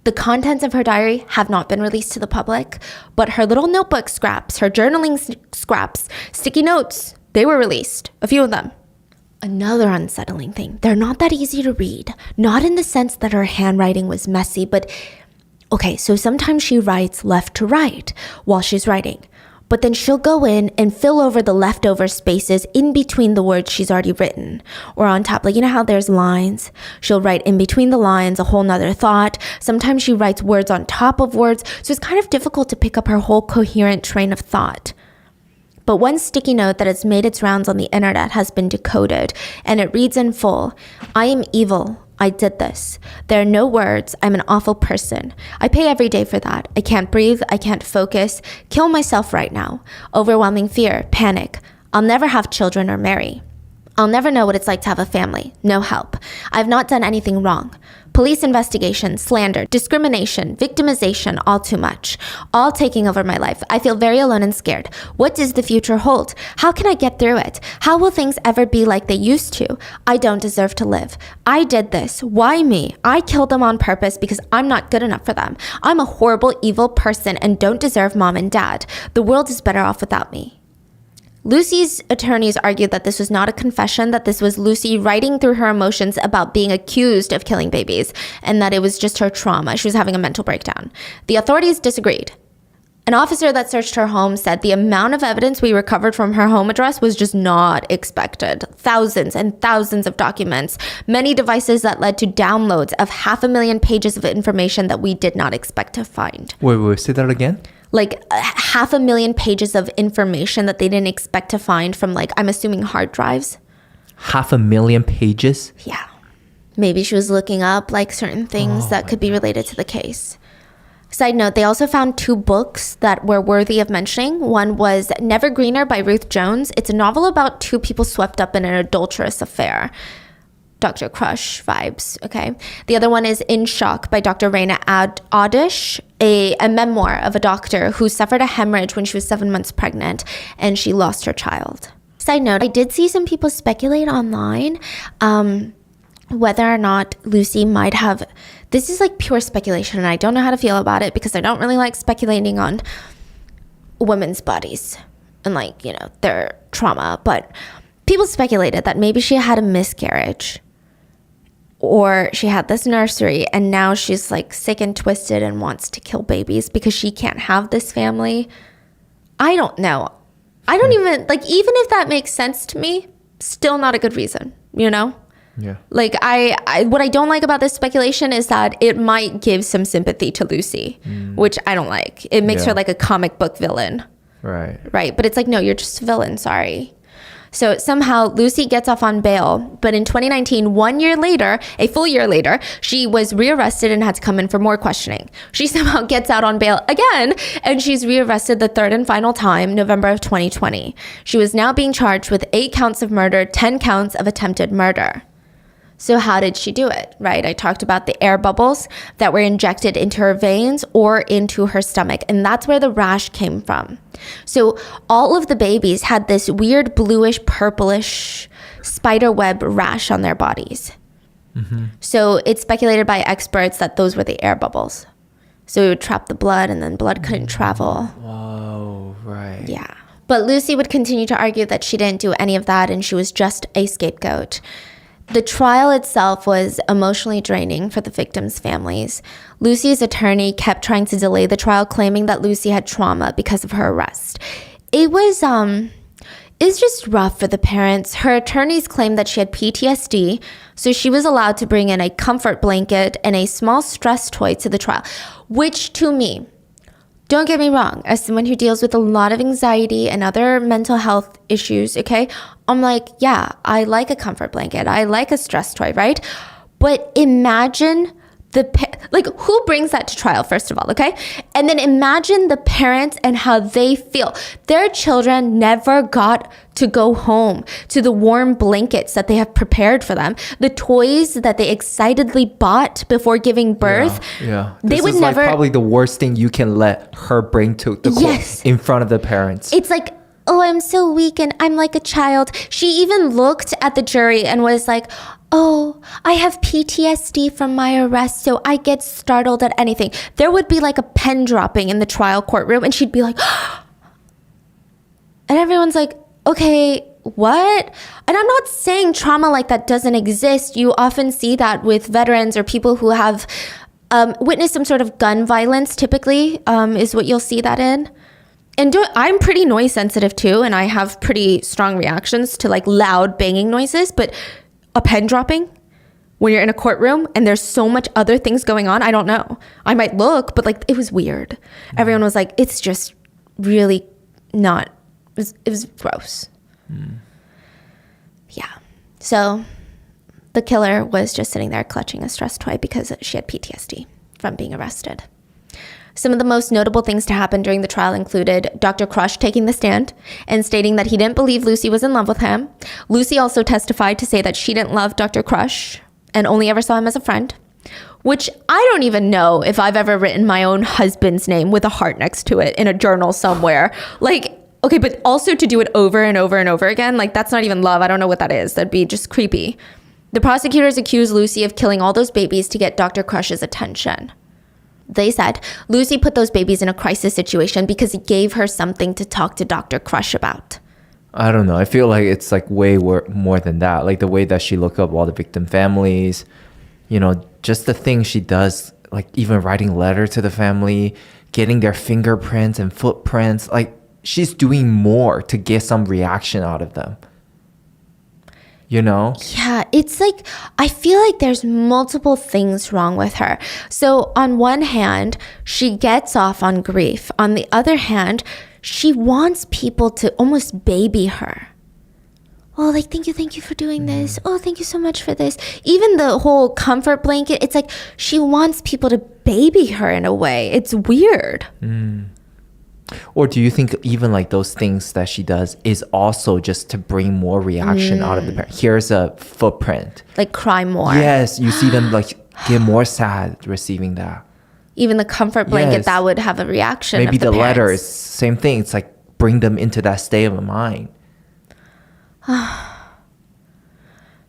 The contents of her diary have not been released to the public, but her little notebook scraps, her journaling scraps, sticky notes, they were released, a few of them. Another unsettling thing, they're not that easy to read, not in the sense that her handwriting was messy, but okay, so sometimes she writes left to right while she's writing. But then she'll go in and fill over the leftover spaces in between the words she's already written. Or on top, like, you know how there's lines? She'll write in between the lines a whole nother thought. Sometimes she writes words on top of words. So it's kind of difficult to pick up her whole coherent train of thought. But one sticky note that has made its rounds on the internet has been decoded, and it reads in full, "I am evil. I did this. There are no words. I'm an awful person. I pay every day for that. I can't breathe. I can't focus. Kill myself right now. Overwhelming fear, panic. I'll never have children or marry. I'll never know what it's like to have a family. No help. I've not done anything wrong. Police investigation, slander, discrimination, victimization, all too much. All taking over my life. I feel very alone and scared. What does the future hold? How can I get through it? How will things ever be like they used to? I don't deserve to live. I did this. Why me? I killed them on purpose because I'm not good enough for them. I'm a horrible, evil person and don't deserve mom and dad. The world is better off without me." Lucy's attorneys argued that this was not a confession, that this was Lucy writing through her emotions about being accused of killing babies, and that it was just her trauma. She was having a mental breakdown. The authorities disagreed. An officer that searched her home said the amount of evidence we recovered from her home address was just not expected. Thousands and thousands of documents, many devices that led to downloads of 500,000 pages of information that we did not expect to find. Wait, say that again? Like 500,000 pages of information that they didn't expect to find from, like, I'm assuming hard drives. 500,000 pages? Yeah. Maybe she was looking up like certain things that could be related to the case. Side note, they also found 2 books that were worthy of mentioning. One was Never Greener by Ruth Jones. It's a novel about 2 people swept up in an adulterous affair. Dr. Crush vibes, okay? The other one is In Shock by Dr. Raina Adish. a memoir of a doctor who suffered a hemorrhage when she was 7 months pregnant and she lost her child. Side note, I did see some people speculate online whether or not Lucy might have, this is like pure speculation and I don't know how to feel about it because I don't really like speculating on women's bodies and like, you know, their trauma, but people speculated that maybe she had a miscarriage or she had this nursery and now she's like sick and twisted and wants to kill babies because she can't have this family. I don't know. I don't even, like, even if that makes sense to me, still not a good reason, you know? Yeah. Like, I what I don't like about this speculation is that it might give some sympathy to Lucy, which I don't like. It makes her like a comic book villain. Right. Right. But it's like, no, you're just a villain. Sorry. So somehow Lucy gets off on bail. But in 2019, 1 year later, a full year later, she was rearrested and had to come in for more questioning. She somehow gets out on bail again, and she's rearrested the third and final time, November of 2020. She was now being charged with 8 counts of murder, 10 counts of attempted murder. So how did she do it, right? I talked about the air bubbles that were injected into her veins or into her stomach, and that's where the rash came from. So all of the babies had this weird bluish, purplish spider web rash on their bodies. So it's speculated by experts that those were the air bubbles. So it would trap the blood and then blood couldn't travel. Whoa, right. Yeah. But Lucy would continue to argue that she didn't do any of that and she was just a scapegoat. The trial itself was emotionally draining for the victims' families. Lucy's attorney kept trying to delay the trial, claiming that Lucy had trauma because of her arrest. It's just rough for the parents. Her attorneys claimed that she had PTSD, so she was allowed to bring in a comfort blanket and a small stress toy to the trial, which to me, don't get me wrong, as someone who deals with a lot of anxiety and other mental health issues, okay, I'm like, yeah, I like a comfort blanket. I like a stress toy, right? But imagine who brings that to trial, first of all, okay? And then imagine the parents and how they feel. Their children never got to go home to the warm blankets that they have prepared for them, the toys that they excitedly bought before giving birth. Yeah. They This would is never. like probably the worst thing you can let her bring to the court Yes. in front of the parents. It's like, oh, I'm so weak and I'm like a child. She even looked at the jury and was like, oh, I have PTSD from my arrest, so I get startled at anything. There would be like a pen dropping in the trial courtroom and she'd be like, and everyone's like, okay, what? And I'm not saying trauma like that doesn't exist. You often see that with veterans or people who have witnessed some sort of gun violence, typically, is what you'll see that in. And I'm pretty noise sensitive too, and I have pretty strong reactions to like loud banging noises, but a pen dropping when you're in a courtroom and there's so much other things going on, I don't know. I might look, but like it was weird. Everyone was like, it's just really not, it was gross. Yeah. So the killer was just sitting there clutching a stress toy because she had PTSD from being arrested. Some of the most notable things to happen during the trial included Dr. Crush taking the stand and stating that he didn't believe Lucy was in love with him. Lucy also testified to say that she didn't love Dr. Crush and only ever saw him as a friend, which I don't even know if I've ever written my own husband's name with a heart next to it in a journal somewhere. Like, okay, but also to do it over and over and over again, like that's not even love. I don't know what that is. That'd be just creepy. The prosecutors accused Lucy of killing all those babies to get Dr. Crush's attention. They said Lucy put those babies in a crisis situation because it gave her something to talk to Dr. Crush about. I don't know. I feel like it's like way more than that. Like the way that she looked up all the victim families, you know, just the things she does, like even writing letter to the family, getting their fingerprints and footprints. Like she's doing more to get some reaction out of them. You know? Yeah, it's like, I feel like there's multiple things wrong with her. So on one hand, she gets off on grief. On the other hand, she wants people to almost baby her. Oh, like, thank you for doing this. Oh, thank you so much for this. Even the whole comfort blanket, it's like she wants people to baby her in a way. It's weird. Or do you think even like those things that she does is also just to bring more reaction out of the parent? Here's a footprint. Like cry more. Yes, you see them like get more sad receiving that. Even the comfort blanket, Yes. that would have a reaction. Maybe of the letter parents. is same thing. It's like bring them into that state of mind.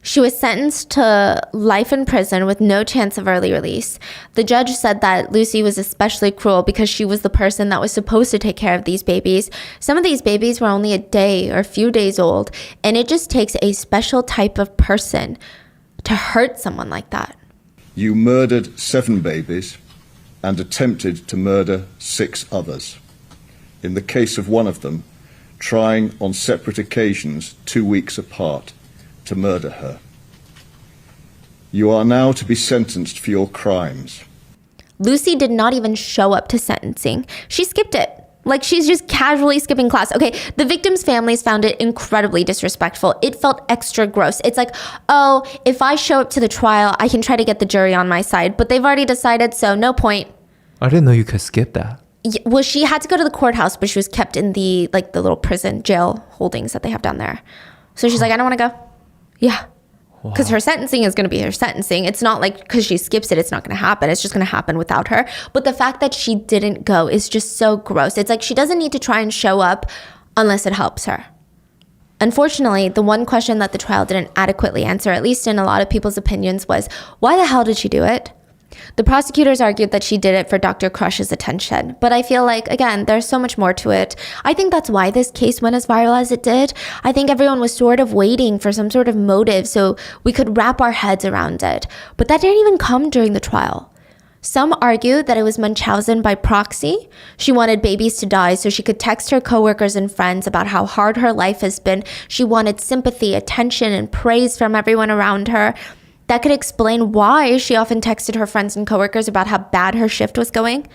She was sentenced to life in prison with no chance of early release. The judge said that Lucy was especially cruel because she was the person that was supposed to take care of these babies. Some of these babies were only a day or a few days old, and it just takes a special type of person to hurt someone like that. You murdered 7 babies and attempted to murder 6 others. In the case of one of them, trying on separate occasions 2 weeks apart to murder her. You are now to be sentenced for your crimes. Lucy did not even show up to sentencing. She skipped it. Like, she's just casually skipping class. Okay, the victims' families found it incredibly disrespectful. It felt extra gross. It's like, oh, if I show up to the trial, I can try to get the jury on my side, but they've already decided, so no point. I didn't know you could skip that. Well, she had to go to the courthouse, but she was kept in the little prison jail holdings that they have down there. So she's like, I don't want to go. Yeah. Because her sentencing is going to be her sentencing. It's not like because she skips it, it's not going to happen. It's just going to happen without her. But the fact that she didn't go is just so gross. It's like she doesn't need to try and show up unless it helps her. Unfortunately, the one question that the trial didn't adequately answer, at least in a lot of people's opinions, was why the hell did she do it? The prosecutors argued that she did it for Dr. Crush's attention. But I feel like, again, there's so much more to it. I think that's why this case went as viral as it did. I think everyone was sort of waiting for some sort of motive so we could wrap our heads around it. But that didn't even come during the trial. Some argue that it was Munchausen by proxy. She wanted babies to die so she could text her coworkers and friends about how hard her life has been. She wanted sympathy, attention, and praise from everyone around her. That could explain why she often texted her friends and coworkers about how bad her shift was going.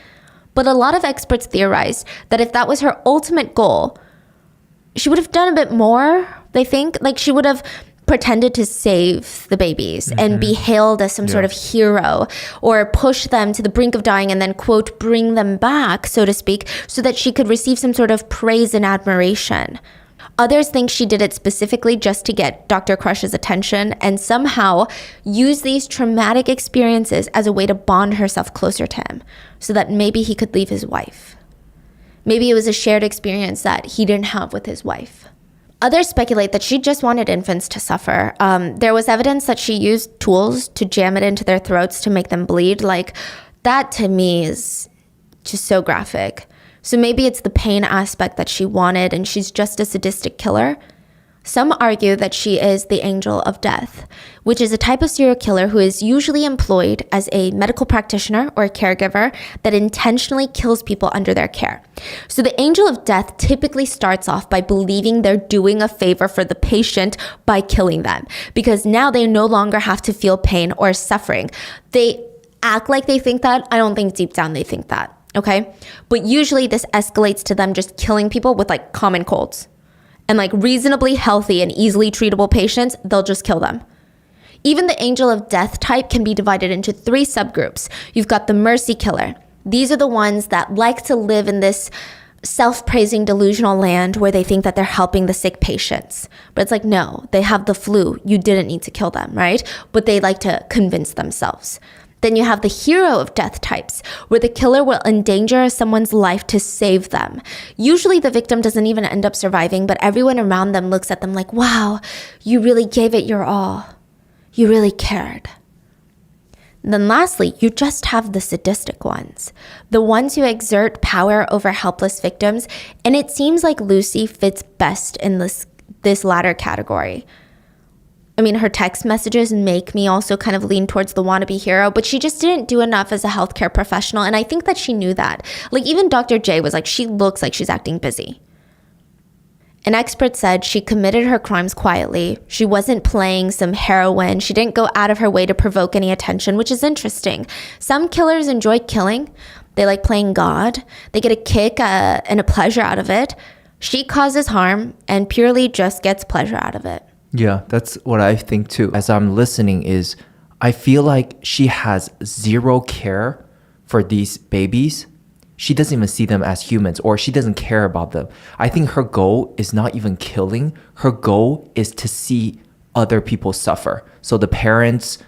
But a lot of experts theorized that if that was her ultimate goal, she would have done a bit more, they think. Like, she would have pretended to save the babies and be hailed as some sort of hero, or push them to the brink of dying and then, quote, bring them back, so to speak, so that she could receive some sort of praise and admiration. Others think she did it specifically just to get Dr. Crush's attention and somehow use these traumatic experiences as a way to bond herself closer to him so that maybe he could leave his wife. Maybe it was a shared experience that he didn't have with his wife. Others speculate that she just wanted infants to suffer. There was evidence that she used tools to jam it into their throats to make them bleed. Like, that to me is just so graphic. So maybe it's the pain aspect that she wanted and she's just a sadistic killer. Some argue that she is the angel of death, which is a type of serial killer who is usually employed as a medical practitioner or a caregiver that intentionally kills people under their care. So the angel of death typically starts off by believing they're doing a favor for the patient by killing them, because now they no longer have to feel pain or suffering. They act like they think that. I don't think deep down they think that. Okay. But usually this escalates to them just killing people with like common colds. And like reasonably healthy and easily treatable patients, they'll just kill them. Even the angel of death type can be divided into 3 subgroups. You've got the mercy killer. These are the ones that like to live in this self-praising delusional land where they think that they're helping the sick patients. But it's like, no, they have the flu. You didn't need to kill them, right? But they like to convince themselves. Then you have the hero of death types, where the killer will endanger someone's life to save them. Usually the victim doesn't even end up surviving, but everyone around them looks at them like, wow, you really gave it your all. You really cared. Then lastly, you just have the sadistic ones, the ones who exert power over helpless victims, and it seems like Lucy fits best in this latter category. I mean, her text messages make me also kind of lean towards the wannabe hero, but she just didn't do enough as a healthcare professional. And I think that she knew that. Like, even Dr. J was like, she looks like she's acting busy. An expert said she committed her crimes quietly. She wasn't playing some heroine. She didn't go out of her way to provoke any attention, which is interesting. Some killers enjoy killing. They like playing God. They get a kick and a pleasure out of it. She causes harm and purely just gets pleasure out of it. Yeah, that's what I think too. As I'm listening is, I feel like she has zero care for these babies. She doesn't even see them as humans, or she doesn't care about them. I think her goal is not even killing. Her goal is to see other people suffer. So the parents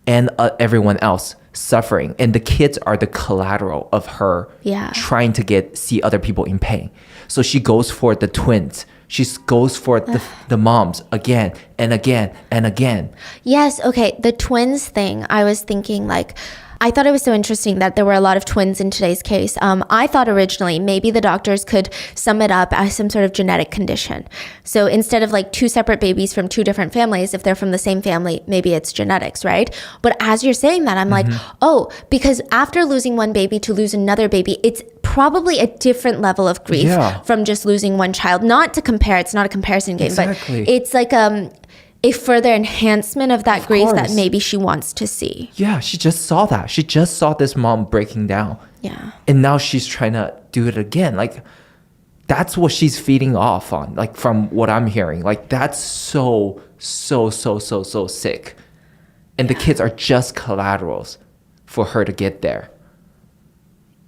and everyone else suffering, and the kids are the collateral of her trying to see other people in pain. So she goes for the twins. She goes for the moms again and again and again. Yes, okay. The twins thing, I was thinking like, I thought it was so interesting that there were a lot of twins in today's case. I thought originally maybe the doctors could sum it up as some sort of genetic condition. So instead of like two separate babies from two different families, if they're from the same family, maybe it's genetics, right? But as you're saying that, I'm like, oh, because after losing one baby to lose another baby, it's probably a different level of grief from just losing one child. Not to compare, it's not a comparison game, but it's like a further enhancement of that grief that maybe she wants to see. Yeah, she just saw that. She just saw this mom breaking down. Yeah. And now she's trying to do it again. Like, that's what she's feeding off on, like, from what I'm hearing. Like, that's so sick. And the kids are just collaterals for her to get there.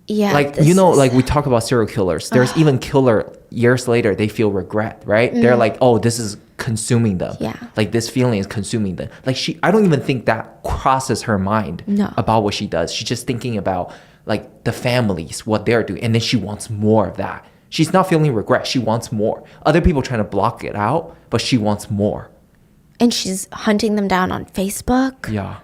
Yeah. Like, you know, like we talk about serial killers. There's even killer years later, they feel regret, right? They're like, oh, this is consuming them. Yeah. Like this feeling is consuming them. Like I don't even think that crosses her mind about what she does. She's just thinking about like the families, what they're doing. And then she wants more of that. She's not feeling regret. She wants more. Other people trying to block it out, but she wants more. And she's hunting them down on Facebook. Yeah.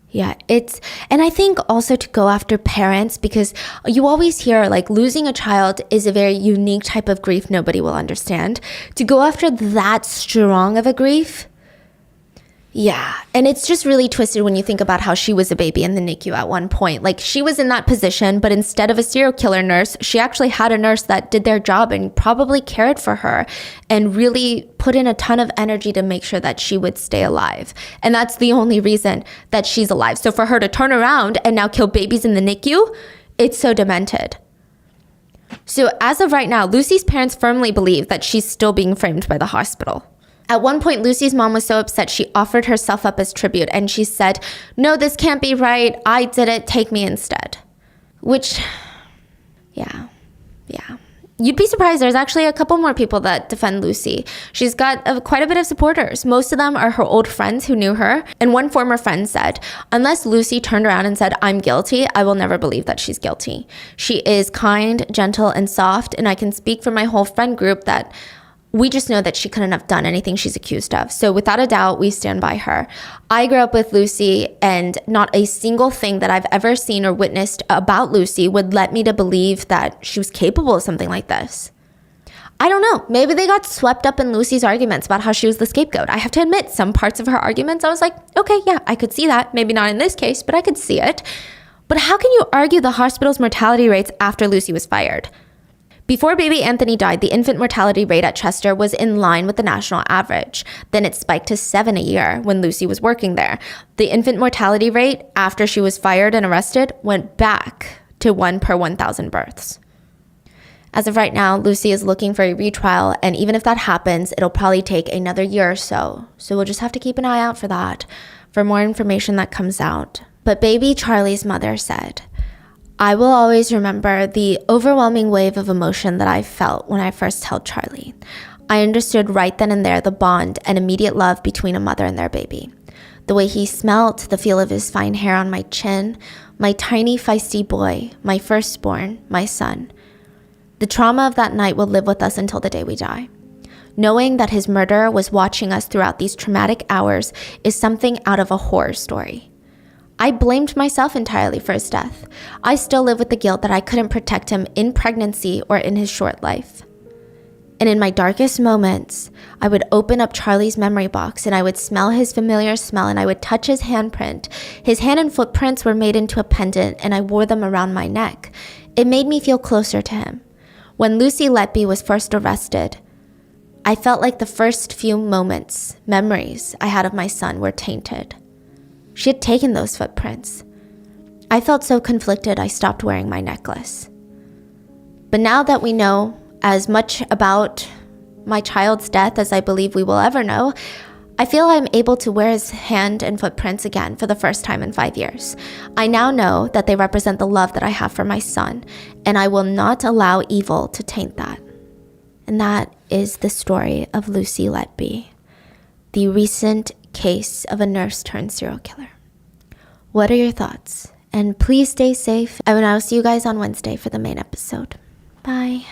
Yeah, and I think also to go after parents, because you always hear like losing a child is a very unique type of grief nobody will understand. To go after that strong of a grief, yeah. And it's just really twisted when you think about how she was a baby in the NICU at one point. Like she was in that position, but instead of a serial killer nurse, she actually had a nurse that did their job and probably cared for her and really put in a ton of energy to make sure that she would stay alive. And that's the only reason that she's alive. So for her to turn around and now kill babies in the NICU, it's so demented. So as of right now, Lucy's parents firmly believe that she's still being framed by the hospital. At one point, Lucy's mom was so upset she offered herself up as tribute, and she said, "No, this can't be right. I did it. Take me instead." Which, yeah. You'd be surprised. There's actually a couple more people that defend Lucy. She's got quite a bit of supporters. Most of them are her old friends who knew her. And one former friend said, "Unless Lucy turned around and said, 'I'm guilty,' I will never believe that she's guilty. She is kind, gentle, and soft. And I can speak for my whole friend group that we just know that she couldn't have done anything she's accused of. So without a doubt, we stand by her." I grew up with Lucy, and not a single thing that I've ever seen or witnessed about Lucy would let me to believe that she was capable of something like this. I don't know. Maybe they got swept up in Lucy's arguments about how she was the scapegoat. I have to admit, some parts of her arguments, I was like, okay, yeah, I could see that. Maybe not in this case, but I could see it. But how can you argue the hospital's mortality rates after Lucy was fired? Before baby Anthony died, the infant mortality rate at Chester was in line with the national average. Then it spiked to 7 a year when Lucy was working there. The infant mortality rate after she was fired and arrested went back to 1 per 1,000 births. As of right now, Lucy is looking for a retrial, and even if that happens, it'll probably take another year or so. So we'll just have to keep an eye out for that, for more information that comes out. But baby Charlie's mother said, "I will always remember the overwhelming wave of emotion that I felt when I first held Charlie. I understood right then and there the bond and immediate love between a mother and their baby. The way he smelt, the feel of his fine hair on my chin, my tiny feisty boy, my firstborn, my son. The trauma of that night will live with us until the day we die. Knowing that his murderer was watching us throughout these traumatic hours is something out of a horror story. I blamed myself entirely for his death. I still live with the guilt that I couldn't protect him in pregnancy or in his short life. And in my darkest moments, I would open up Charlie's memory box and I would smell his familiar smell and I would touch his handprint. His hand and footprints were made into a pendant and I wore them around my neck. It made me feel closer to him. When Lucy Letby was first arrested, I felt like the first few moments, memories I had of my son were tainted. She had taken those footprints. I felt so conflicted I stopped wearing my necklace. But now that we know as much about my child's death as I believe we will ever know, I feel I'm able to wear his hand and footprints again for the first time in 5 years. I now know that they represent the love that I have for my son, and I will not allow evil to taint that. And that is the story of Lucy Letby, the recent case of a nurse turned serial killer. What are your thoughts? And please stay safe. And I'll see you guys on Wednesday for the main episode. Bye.